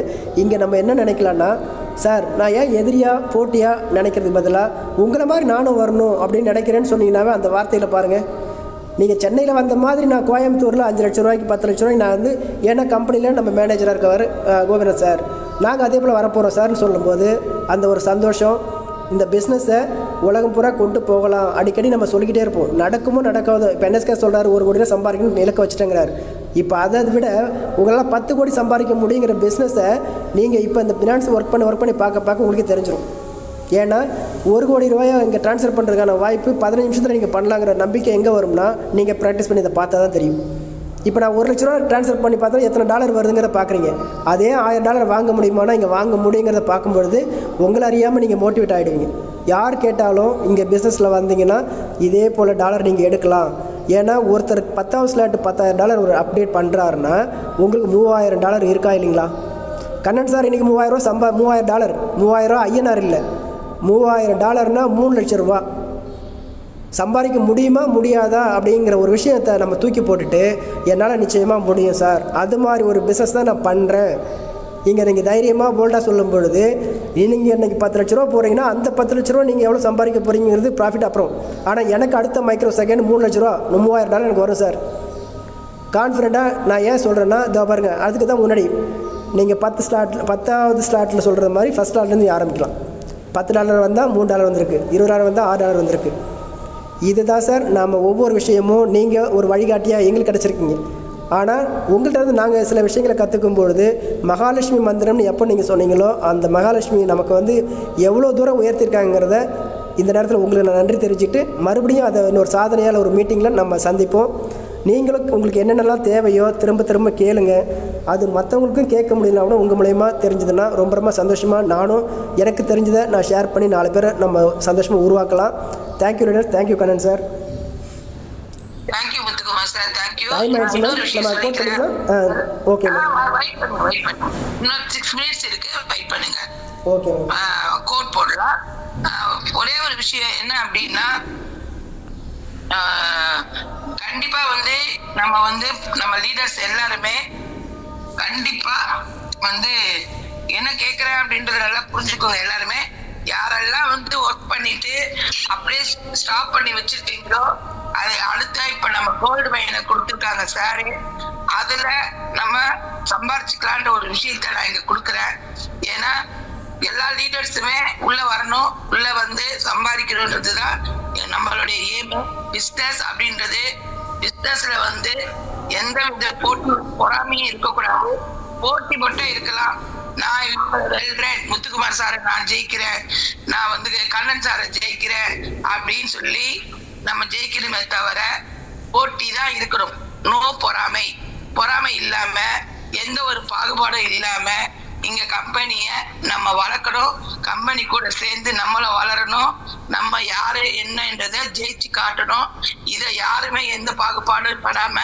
இங்கே நம்ம என்ன நினைக்கலான்னா சார் நான் ஏன் எதிரியாக போட்டியாக நினைக்கிறதுக்கு பதிலாக உங்களை மாதிரி நானும் வரணும் அப்படின்னு நினைக்கிறேன்னு சொன்னீங்கன்னாவே அந்த வார்த்தையில் பாருங்கள். நீங்கள் சென்னையில் வந்த மாதிரி நான் கோயம்புத்தூரில் 5 லட்ச ரூபாய்க்கு 10 லட்ச ரூபாய்க்கு நான் வந்து ஏன்னா கம்பெனியில் நம்ம மேனேஜராக இருக்கவர் கோவிந்தன் சார் நாங்கள் அதே போல் வரப்போகிறோம் சார்னு சொல்லும்போது அந்த ஒரு சந்தோஷம் இந்த பிஸ்னஸை உலகம் பூரா கொண்டு போகலாம். அடிக்கடி நம்ம சொல்லிக்கிட்டே இருப்போம், நடக்குமோ நடக்காதோ. இப்போ NSK சொல்கிறார் 1 கோடி சம்பாதிக்கணும்னு இலக்க வச்சுட்டேங்கிறார். இப்போ அதை விட உங்களால் 10 கோடி சம்பாதிக்க முடியுங்கிற பிஸ்னஸை நீங்கள் இப்போ இந்த ஃபினான்ஸ் ஒர்க் பண்ணி பார்க்க உங்களுக்கு தெரிஞ்சிடும். ஏன்னா 1 கோடி ரூபாயை இங்கே ட்ரான்ஸ்ஃபர் பண்ணுறதுக்கான வாய்ப்பு 15 நிமிஷத்தில் நீங்கள் பண்ணலாங்கிற நம்பிக்கை எங்கே வரும்னா நீங்கள் ப்ராக்டிஸ் பண்ணி இதை பார்த்தா தான் தெரியும். இப்போ நான் 1 லட்ச ரூபா ட்ரான்ஸ்ஃபர் பண்ணி பார்த்தா எத்தனை டாலர் வருதுங்கிறத பார்க்குறீங்க. அதே $1000 வாங்க முடியுமானா இங்கே வாங்க முடியுங்கிறத பார்க்கும்பொழுது உங்களை அறியாமல் நீங்கள் மோட்டிவேட் ஆகிடுவீங்க. யார் கேட்டாலும் இங்கே பிஸ்னஸில் வந்தீங்கன்னா இதே போல் டாலர் நீங்கள் எடுக்கலாம். ஏன்னா ஒருத்தர் 10வது ஸ்லாட் $10,000 ஒரு அப்டேட் பண்ணுறாருன்னா உங்களுக்கு $3000 இருக்கா இல்லைங்களா? கண்ணன் சார் இன்றைக்கி $3000 $3000 ஐயனார் இல்லை, $3000 3 லட்சம் ரூபா சம்பாதிக்க முடியுமா முடியாதா அப்படிங்கிற ஒரு விஷயத்தை நம்ம தூக்கி போட்டுட்டு என்னால் நிச்சயமாக முடியும் சார், அது மாதிரி ஒரு பிஸ்னஸ் தான் நான் பண்ணுறேன். இங்கே நீங்கள் தைரியமாக போல்டாக சொல்லும் பொழுது நீங்கள் இன்றைக்கி 10 லட்ச ரூபா போகிறீங்கன்னா அந்த 10 லட்ச ரூபா நீங்கள் எவ்வளோ சம்பாதிக்க போகிறீங்கிறது ப்ராஃபிட் அப்புறம். ஆனால் எனக்கு அடுத்த மைக்ரோ செகண்ட் 3 லட்ச ரூபா $3000 எனக்கு வரும் சார். கான்ஃபிடெண்ட்டாக நான் ஏன் சொல்கிறேன்னா இதோ பாருங்கள், அதுக்கு தான் முன்னாடி நீங்கள் 10வது ஸ்லாட்டில் சொல்கிற மாதிரி ஃபஸ்ட் ஸ்லாட்லேருந்து ஆரம்பிக்கலாம். $10 வந்தால் $3 வந்திருக்கு, $20 வந்தால் $6 வந்திருக்கு. இதுதான் சார் நாம் ஒவ்வொரு விஷயமும் நீங்கள் ஒரு வழிகாட்டியாக எங்களுக்கு கிடச்சிருக்கீங்க. ஆனால் உங்கள்கிட்ட இருந்து நாங்கள் சில விஷயங்களை கற்றுக்கும் பொழுது மகாலட்சுமி மந்திரம்னு எப்போ நீங்கள் சொன்னீங்களோ அந்த மகாலட்சுமி நமக்கு எவ்வளோ தூரம் உயர்த்திருக்காங்கிறத இந்த நேரத்தில் உங்களுக்கு நான் நன்றி தெரிஞ்சுக்கிட்டு மறுபடியும் அதை இன்னொரு சாதனையால் ஒரு மீட்டிங்கில் நம்ம சந்திப்போம். நீங்களும் உங்களுக்கு என்னென்னலாம் தேவையோ திரும்ப கேளுங்க. அது மற்றவங்களுக்கும் கேட்க முடியலனா கூட உங்கள் மூலயமா தெரிஞ்சதுன்னா ரொம்ப சந்தோஷமாக நானும் எனக்கு தெரிஞ்சதை நான் ஷேர் பண்ணி 4 பேரை நம்ம சந்தோஷமாக உருவாக்கலாம். Thank you leader, thank you Kannan sir. Thank you Muthukumar sir, thank you. Time ஆயிடுச்சு மேம், நம்ம கோட் பண்ணிக்கலாம். ஓகே மேம், வெயிட் பண்ணுங்க. இன்னும் 6 மினிட்ஸ் இருக்கு, வெயிட் பண்ணுங்க. ஓகே மேம், கோட் போடலாம். ஒரே ஒரு விஷயம் என்ன அப்படின்னா, கண்டிப்பா நம்ம லீடர்ஸ் எல்லாருமே கண்டிப்பா என்ன கேட்குறேன் அப்படின்றத நல்லா புரிஞ்சுக்கோங்க. எல்லாருமே யாரெல்லாம் ஒர்க் பண்ணிட்டு அப்படியே ஸ்டாப் பண்ணி வச்சிருக்கீங்களோ அது அடுத்த இப்ப நம்ம கோல்டு மைனை கொடுத்துருக்காங்க சாரு, அதுல நம்ம சம்பாரிச்சுக்கலான்ற ஒரு விஷயத்த நான் இங்க கொடுக்குறேன். ஏன்னா எல்லா லீடர்ஸுமே உள்ள வரணும், உள்ள சம்பாதிக்கணுன்றதுதான் நம்மளுடைய எய்ம். பிஸ்னஸ் அப்படின்றது, பிஸ்னஸ்ல எந்த வித போட்டி பொறாமையும் இருக்கக்கூடாது. போட்டி மட்டும் இருக்கலாம். நான் வெல்றேன், முத்துக்குமார் சாரை நான் ஜெயிக்கிறேன், நான் கண்ணன் சாரை ஜெயிக்கிறேன் அப்படின்னு சொல்லி நம்ம ஜெயிக்கணுமே தவிர போட்டி தான் இருக்கணும். நோ பொறாமை இல்லாம எந்த ஒரு பாகுபாடும் இல்லாம இங்க கம்பெனிய நம்ம வளர்க்கணும், கம்பெனி கூட சேர்ந்து நம்மள வளரணும், நம்ம யாரு என்னன்றத ஜெயிச்சு காட்டணும். இதை யாருமே எந்த பாகுபாடும் படாம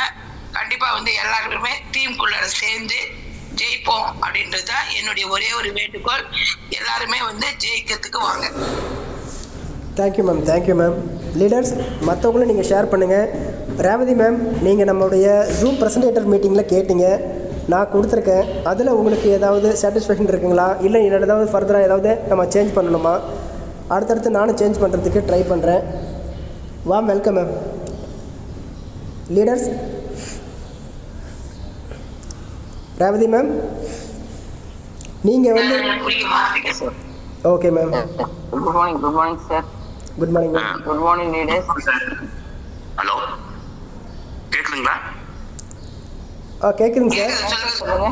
கண்டிப்பா எல்லாருமே டீமுக்குள்ள சேர்ந்து ஜெயிப்போம் அப்படின்றதுதான் என்னுடைய ஒரே ஒரு வேண்டுகோள். எல்லாருமே ஜெயிக்கிறதுக்கு வாங்க. Thank you ma'am, thank you ma'am. Leaders மற்றவங்களும் நீங்கள் ஷேர் பண்ணுங்கள். ரேவதி மேம், நீங்கள் நம்மளுடைய ஜூம் ப்ரெசன்டேட்டர் மீட்டிங்கில் கேட்டீங்க, நான் கொடுத்துருக்கேன். அதில் உங்களுக்கு ஏதாவது சாட்டிஸ்ஃபேக்ஷன் இருக்குங்களா, இல்லை ஏதாவது ஃபர்தராக ஏதாவது நம்ம சேஞ்ச் பண்ணணுமா? அடுத்தடுத்து நானும் சேஞ்ச் பண்ணுறதுக்கு ட்ரை பண்ணுறேன். Welcome ma'am. Leaders, Revathi ma'am நீங்கள் okay ma'am. Good morning sir. Good morning ma'am. Good morning leaders. Hello, கேக்குதுங்களா? கேட்குதுங்க சார். சொல்லுங்க.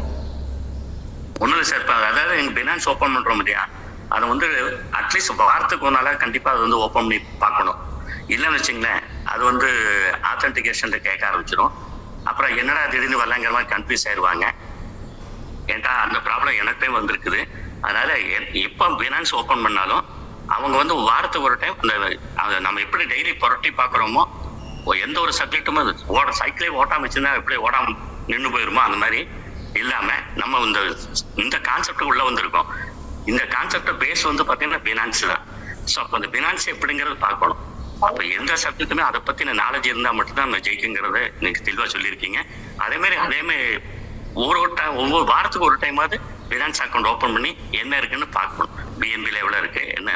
ஒன்றும் இல்லை சார், இப்போ அதாவது எங்கள் பினான்ஸ் ஓப்பன் பண்ணுறோம் இல்லையா, அதை அட்லீஸ்ட் வாரத்துக்கு ஒரு நாளாக கண்டிப்பாக அது ஓப்பன் பண்ணி பார்க்கணும். இல்லைன்னு வச்சுங்களேன், அது ஆத்தென்டிகேஷன் கேட்க ஆரம்பிச்சிடும். அப்புறம் என்னடா திடீர்னு வரலாங்கிற மாதிரி கன்ஃபியூஸ் ஆயிடுவாங்க. ஏன்டா அந்த ப்ராப்ளம் எனக்குமே வந்திருக்குது. அதனால எப்போ பினான்ஸ் ஓப்பன் பண்ணாலும் அவங்க வாரத்துக்கு ஒரு டைம் அந்த நம்ம எப்படி டெய்லி புரட்டி பார்க்குறோமோ, எந்த ஒரு சப்ஜெக்ட்டுமே சைக்கிளே ஓட்டாம வச்சுருந்தா எப்படி ஓடாம நின்று போயிருமோ அந்த மாதிரி இல்லாமல் நம்ம இந்த கான்செப்ட் உள்ள வந்திருக்கோம். இந்த கான்செப்டை பேஸ் பார்த்தீங்கன்னா பினான்ஸ் தான். ஸோ அப்போ அந்த பினான்ஸ் எப்படிங்கிறது பார்க்கணும். அப்போ எந்த சப்ஜெக்ட்டுமே அதை பற்றின நாலேஜ் இருந்தால் மட்டும்தான் நம்ம ஜெயிக்குங்கிறத எனக்கு தெளிவாக சொல்லியிருக்கீங்க. அதேமாதிரி ஒவ்வொரு வாரத்துக்கு ஒரு டைமாவது பினான்ஸ் அக்கௌண்ட் ஓப்பன் பண்ணி என்ன இருக்குன்னு பார்க்கணும். பிஎன்பியில் எவ்வளோ இருக்கு, என்ன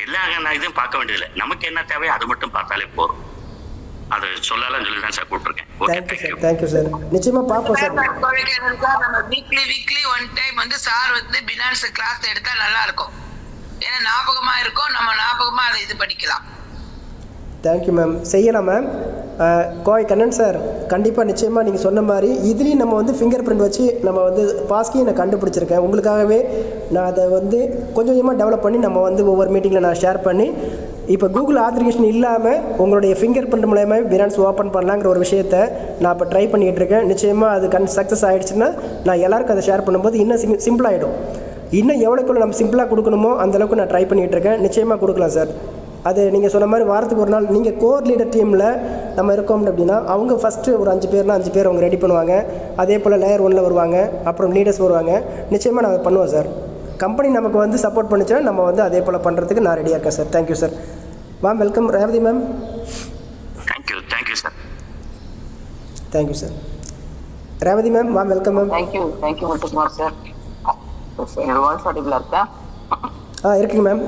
எல்லா இதுவும் பார்க்க வேண்டியதில்லை. நமக்கு என்ன தேவையோ அது மட்டும் பார்த்தாலே போதும். அது சொல்லலாம் சொல்லி தான் சார் கூப்பிட்டுருக்கேன். Thank you sir. நிச்சயமா பார்ப்போம் சார். நம்ம weekly one time sir finance class எடுத்தா நல்லா இருக்கும். ஏன்னா ஞாபகமா இருக்கும், நம்ம ஞாபகமா அதை இது பண்ணிக்கலாம். Thank you ma'am. செய்யலாம் மேம். கோய் கண்ணன் சார், கண்டிப்பாக நிச்சயமாக நீங்கள் சொன்ன மாதிரி இதுலேயும் நம்ம வந்து ஃபிங்கர் பிரிண்ட் வச்சு நம்ம வந்து பாஸ்கையும் நான் கண்டுபிடிச்சிருக்கேன். உங்களுக்காகவே நான் அதை வந்து கொஞ்சம் கொஞ்சமாக டெவலப் பண்ணி நம்ம வந்து ஒவ்வொரு மீட்டிங்கில் நான் ஷேர் பண்ணி இப்போ கூகுள் ஆத்தரிகேஷன் இல்லாமல் உங்களுடைய ஃபிங்கர் பிரிண்ட் மூலயமா பினான்ஸ் ஓப்பன் பண்ணலாங்கிற ஒரு விஷயத்தை நான் இப்போ ட்ரை பண்ணிகிட்டு இருக்கேன். நிச்சயமாக அது சக்ஸஸ் ஆகிடுச்சுன்னா நான் எல்லாருக்கும் அதை ஷேர் பண்ணும்போது இன்னும் சிம்பிளாகிடும். இன்னும் எவ்வளோக்குள்ள நம்ம சிம்பிளாக கொடுக்கணுமோ அந்தளவுக்கு நான் ட்ரை பண்ணிகிட்டு இருக்கேன். நிச்சயமாக கொடுக்கலாம் சார். அது நீங்கள் சொன்ன மாதிரி வாரத்துக்கு ஒரு நாள் நீங்கள் கோர் லீடர் டீமில் நம்ம இருக்கோம் அப்படின்னா அவங்க ஃபஸ்ட்டு ஒரு 5 பேர்னா 5 பேர் அவங்க ரெடி பண்ணுவாங்க. அதே போல் லேயர் 1 வருவாங்க, அப்புறம் லீடர்ஸ் வருவாங்க. நிச்சயமாக நான் அதை பண்ணுவோம் சார். கம்பெனி நமக்கு வந்து சப்போர்ட் பண்ணிச்சுன்னா நம்ம வந்து அதே போல் பண்ணுறதுக்கு நான் ரெடியாக இருக்கேன் sir. Thank you sir. Ma'am welcome. Revathi ma'am. Thank you sir. Thank you sir. Revathi ma'am warm welcome ma'am. Thank you Muthukumar sir. என்னோட வாய்ஸ் ஆடிபிளாக இருக்கா? இருக்குங்க மேம்.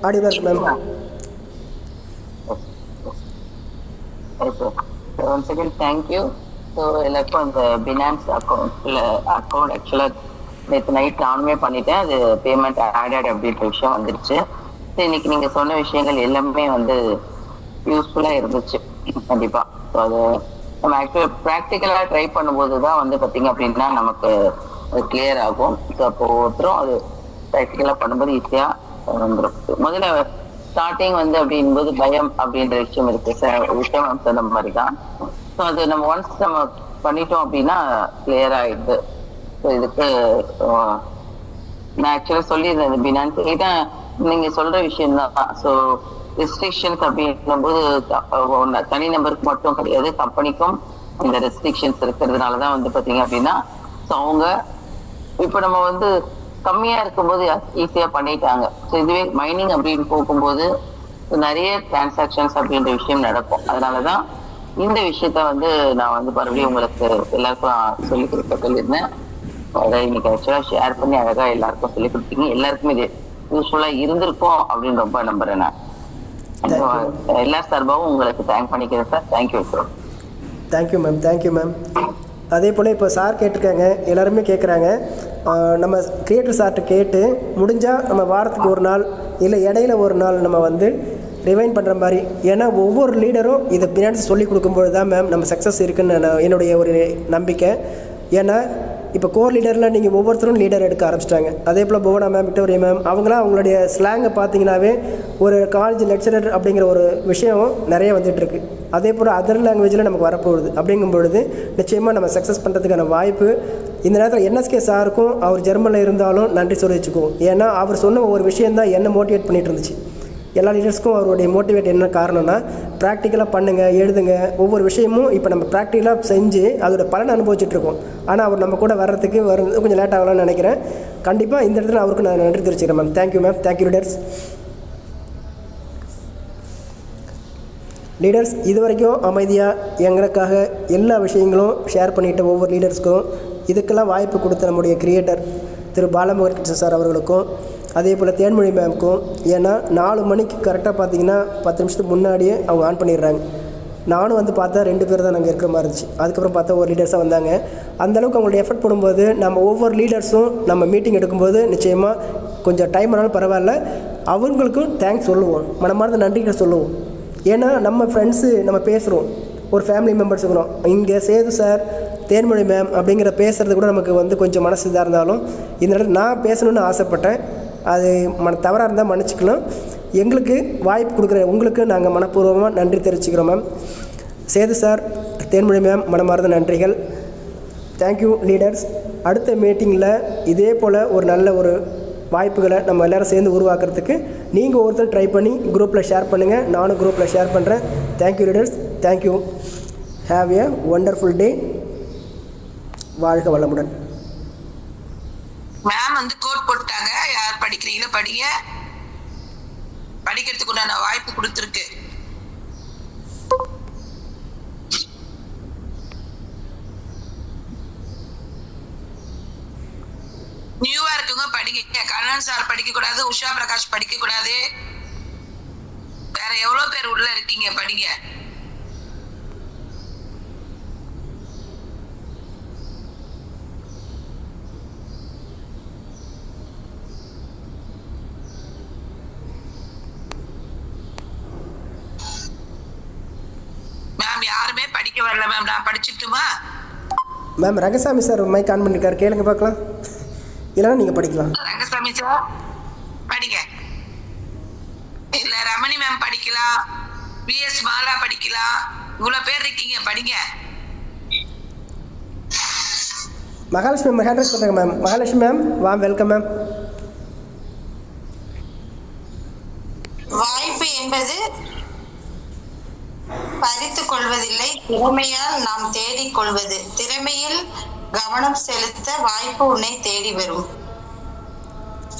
ஆடிபிளாக இருக்கு ma'am. Once again thank you. So எல்லாருக்கும் அந்த பினான்ஸ் அக்கௌண்ட் ஆக்சுவலாக நேற்று நைட் நானுமே பண்ணிட்டேன். அது பேமெண்ட் ஆடட் அப்படின்ற விஷயம் வந்துருச்சு. ஸோ இன்னைக்கு நீங்கள் சொன்ன விஷயங்கள் எல்லாமே வந்து யூஸ்ஃபுல்லாக இருந்துச்சு கண்டிப்பாக. ஸோ அது நம்ம ஆக்சுவலாக ப்ராக்டிக்கலாக ட்ரை பண்ணும்போது தான் வந்து பார்த்தீங்க அப்படின்னா நமக்கு அது கிளியர் ஆகும். ஸோ அப்போ ஒருத்தரும் அது ப்ராக்டிக்கலாக பண்ணும்போது ஈஸியாக வந்துடும். முதல்ல ஸ்டார்டிங் வந்து அப்படின்போது பயம் அப்படின்ற விஷயம் இருக்கு சார். விஷயம் சொன்ன மாதிரி தான். ஸோ அது நம்ம ஒன்ஸ் நம்ம பண்ணிட்டோம் அப்படின்னா கிளியர் ஆகிடுது. ஸோ இதுக்கு நான் ஆக்சுவலாக சொல்லியிருந்தேன் பினான்ஸ் இதான் நீங்கள் சொல்கிற விஷயம்தான். ஸோ ரெஸ்ட்ரிக்ஷன்ஸ் அப்படின்னும்போது தனி நம்பருக்கு மட்டும் கிடையாது, கம்பெனிக்கும் இந்த ரெஸ்ட்ரிக்ஷன்ஸ் இருக்கிறதுனால தான் வந்து பார்த்தீங்க அப்படின்னா ஸோ அவங்க இப்போ நம்ம வந்து கம்மியாக இருக்கும்போது ஈஸியாக பண்ணிட்டாங்க. ஸோ இதுவே மைனிங் அப்படின்னு போகும்போது நிறைய டிரான்சாக்ஷன்ஸ் அப்படின்ற விஷயம் நடக்கும். அதனால தான் இந்த விஷயத்த வந்து நான் வந்து மறுபடியும் உங்களுக்கு எல்லாருக்கும் சொல்லியிருந்தேன். அதை இன்னைக்கு ஆக்சுவலாக ஷேர் பண்ணி அழகாக எல்லாருக்கும் சொல்லிக் கொடுத்தீங்க. எல்லாருக்குமே இது யூஸ்ஃபுல்லாக இருந்திருக்கும் அப்படின்னு ரொம்ப நம்புறேன் நான். எல்லா சார்பாகவும் உங்களுக்கு தேங்க் பண்ணிக்கிறேன் sir. Thank you sir. Thank you ma'am. Thank you ma'am. அதே போல் இப்போ சார் கேட்டிருக்காங்க, எல்லாருமே கேட்குறாங்க. நம்ம கிரியேட்டர் சார்கிட்ட கேட்டு முடிஞ்சால் நம்ம வாரத்துக்கு ஒரு நாள் இல்லை இடையில ஒரு நாள் நம்ம வந்து ரிவைண்ட் பண்ணுற மாதிரி. ஏன்னா ஒவ்வொரு லீடரும் இதை பின்னாடி சொல்லி கொடுக்கும்போது தான் மேம் நம்ம சக்ஸஸ் இருக்குன்னு என்னுடைய ஒரு நம்பிக்கை. ஏன்னா இப்போ கோர் லீடரில் நீங்கள் ஒவ்வொருத்தரும் லீடர் எடுக்க ஆரம்பிச்சிட்டாங்க. அதே போல் புவனா மேம், விக்டோரியா மேம், அவங்களாம் அவங்களுடைய ஸ்லாங்கை பார்த்தீங்கன்னாவே ஒரு காலேஜ் லெக்சரர் அப்படிங்கிற ஒரு விஷயம் நிறைய வந்துட்டுருக்கு. அதே போல் அதர் லாங்குவேஜில் நமக்கு வரப்போகுது. அப்படிங்கும் பொழுது நிச்சயமாக நம்ம சக்ஸஸ் பண்ணுறதுக்கான வாய்ப்பு இந்த நேரத்தில் என்எஸ்கே சாருக்கும் அவர் ஜெர்மனில் இருந்தாலும் நன்றி சொல்லி வச்சுக்குவோம். ஏன்னா அவர் சொன்ன ஒரு விஷயந்தான் என்ன மோட்டிவேட் பண்ணிகிட்டு இருந்துச்சு. எல்லா லீடர்ஸ்க்கும் அவருடைய மோட்டிவேட் என்ன காரணம்னா ப்ராக்டிக்கலாக பண்ணுங்கள், எழுதுங்க. ஒவ்வொரு விஷயமும் இப்போ நம்ம ப்ராக்டிக்கலாக செஞ்சு அதோட பலன் அனுபவிச்சுட்ருக்கோம். ஆனால் அவர் நம்ம கூட வர்றதுக்கு கொஞ்சம் லேட் ஆகலாம்னு நினைக்கிறேன். கண்டிப்பாக இந்த இடத்துல அவருக்கு நான் நன்றி தெரிவிச்சுக்கிறேன் ma'am. Thank you ma'am. Thank you leaders. இது வரைக்கும் அமைதியாக எங்களுக்காக எல்லா விஷயங்களும் ஷேர் பண்ணிவிட்ட ஒவ்வொரு லீடர்ஸ்க்கும் இதுக்கெல்லாம் வாய்ப்பு கொடுத்த நம்முடைய கிரியேட்டர் திரு பாலமுருகன் சார் அவர்களுக்கும், அதே போல் தேன்மொழி மேம்க்கும். ஏன்னா 4 மணிக்கு கரெக்டாக பார்த்தீங்கன்னா 10 நிமிஷத்துக்கு முன்னாடியே அவங்க ஆன் பண்ணிடுறாங்க. நானும் வந்து பார்த்தா 2 பேர் தான் நாங்கள் இருக்கிற மாதிரி இருந்துச்சு. அதுக்கப்புறம் பார்த்தா ஒரு லீடர்ஸாக வந்தாங்க. அந்தளவுக்கு அவங்களுடைய எஃபர்ட் போடும்போது நம்ம ஒவ்வொரு லீடர்ஸும் நம்ம மீட்டிங் எடுக்கும்போது நிச்சயமாக கொஞ்சம் டைம் ஆனாலும் பரவாயில்ல, அவங்களுக்கும் தேங்க்ஸ் சொல்லுவோம், மனமார்ந்த நன்றிகள் சொல்லுவோம். ஏன்னா நம்ம ஃப்ரெண்ட்ஸு நம்ம பேசுகிறோம், ஒரு ஃபேமிலி மெம்பர்ஸ் இருக்கிறோம். இங்கே சேது சார், தேன்மொழி மேம் அப்படிங்கிற பேசுகிறது கூட நமக்கு வந்து கொஞ்சம் மனசு இதாக இருந்தாலும் இந்த இடத்துல நான் பேசணுன்னு ஆசைப்பட்டேன். அது தவறாக இருந்தால் மன்னிச்சிக்கலாம். எங்களுக்கு வாய்ப்பு கொடுக்குற உங்களுக்கு நாங்கள் மனப்பூர்வமாக நன்றி தெரிவிச்சுக்கிறோம் ma'am. Sethu sir, Thenmozhi ma'am, மனமார்ந்த நன்றிகள். Thank you leaders. அடுத்த மீட்டிங்கில் இதே போல் ஒரு நல்ல ஒரு வாய்ப்புகளை நம்ம எல்லோரும் சேர்ந்து உருவாக்குறதுக்கு நீங்கள் ஒருத்தர் ட்ரை பண்ணி குரூப்பில் ஷேர் பண்ணுங்கள். நானும் குரூப்பில் ஷேர் பண்ணுறேன். Thank you leaders. Thank you. Have a wonderful டே. வாழ்க வளமுடன். மேம் வந்து கோட் போட்டாங்க, யார் படிக்கிறீங்களோ படிங்க. படிக்கிறதுக்கு உண்டான வாய்ப்பு கொடுத்துருக்கு. நியூவா இருக்குங்க படிக்க. கண்ணன் சார் படிக்க கூடாது, உஷா பிரகாஷ் படிக்க கூடாது. வேற எவ்வளவு பேர் உள்ள இருக்கீங்க, படிங்க. படிக்க வரல மேம், நான் படிச்சுட்டுமா? Ma'am Rangasamy sir mike on பண்ணியிருக்காரு, கேளுங்க பார்க்கலாம். இல்லைன்னா நீங்கள் படிக்கலாம். ரங்கசாமி சார் படிங்க. இல்ல ரமணி மேம் படிக்கலாம், பிஎஸ் மாலா படிக்கலாம், இவ்வளவு பேர் இருக்கீங்க, படிங்க. மகாலட்சுமி மேம் ஹேண்ட் ரைஸ் பண்ணுறாங்க ma'am. Mahalakshmi ma'am welcome ma'am. வாய்ப்பு என்பது பறித்துக் கொள்வதில்லை, திறமையால் நாம் தேடிக் கொள்வது. திறமையில் கவனம் செலுத்த வாய்ப்பு உன்னை தேடி வரும்.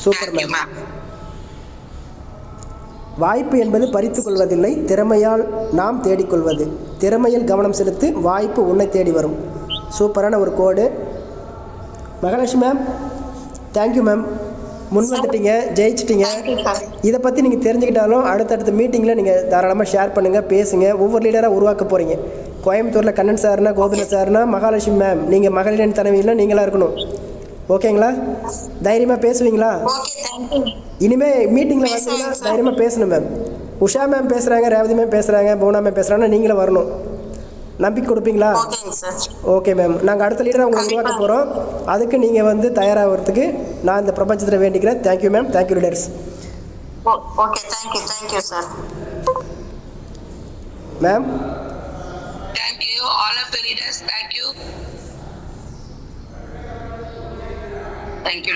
Super ma'am. வாய்ப்பு என்பது பறித்து கொள்வதில்லை, திறமையால் நாம் தேடிக்கொள்வது. திறமையில் கவனம் செலுத்து, வாய்ப்பு உன்னை தேடி வரும். சூப்பரான ஒரு code. Mahalakshmi ma'am thank you ma'am. முன் வந்துட்டீங்க, ஜெயிச்சிட்டிங்க. இதை பற்றி நீங்கள் தெரிஞ்சுக்கிட்டாலும் அடுத்தடுத்த மீட்டிங்கில் நீங்கள் தாராளமாக ஷேர் பண்ணுங்கள், பேசுங்க. ஒவ்வொரு லீடராக உருவாக்க போகிறீங்க. கோயம்புத்தூரில் கண்ணன் சார்னா, கோபில சார்னா, மகாலட்சுமி மேம் நீங்கள் மகளிரின் தலைமையில் நீங்களாக இருக்கணும். ஓகேங்களா? தைரியமாக பேசுவீங்களா? இனிமேல் மீட்டிங்கில் வந்தீங்கன்னா தைரியமாக பேசணும் மேம். உஷா மேம் பேசுகிறாங்க, ரேவதி மேம் பேசுகிறாங்க, போனா மேம் பேசுகிறாங்கன்னா நீங்களும் வரணும். நம்பிக்கை கொடுப்பீங்களா? Okay ma'am. நாங்கள் அடுத்த லீடரை உங்களை உருவாக்க போகிறோம். அதுக்கு நீங்கள் வந்து தயாராகிறதுக்கு நான் இந்த பிரபஞ்சத்தில் வேண்டிக்கிறேன். Thank you ma'am. Thank you leaders. Okay, thank you sir. Ma'am thank you all of the leaders. Thank you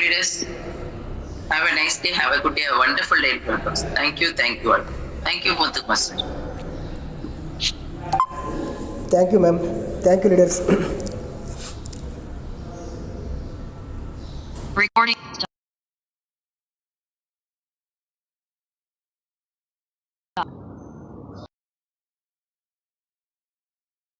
leaders. Have a nice day, have a good day, a wonderful day. Thank you all. Thank you Muthukumar sir. Thank you ma'am. Thank you leaders. Recording.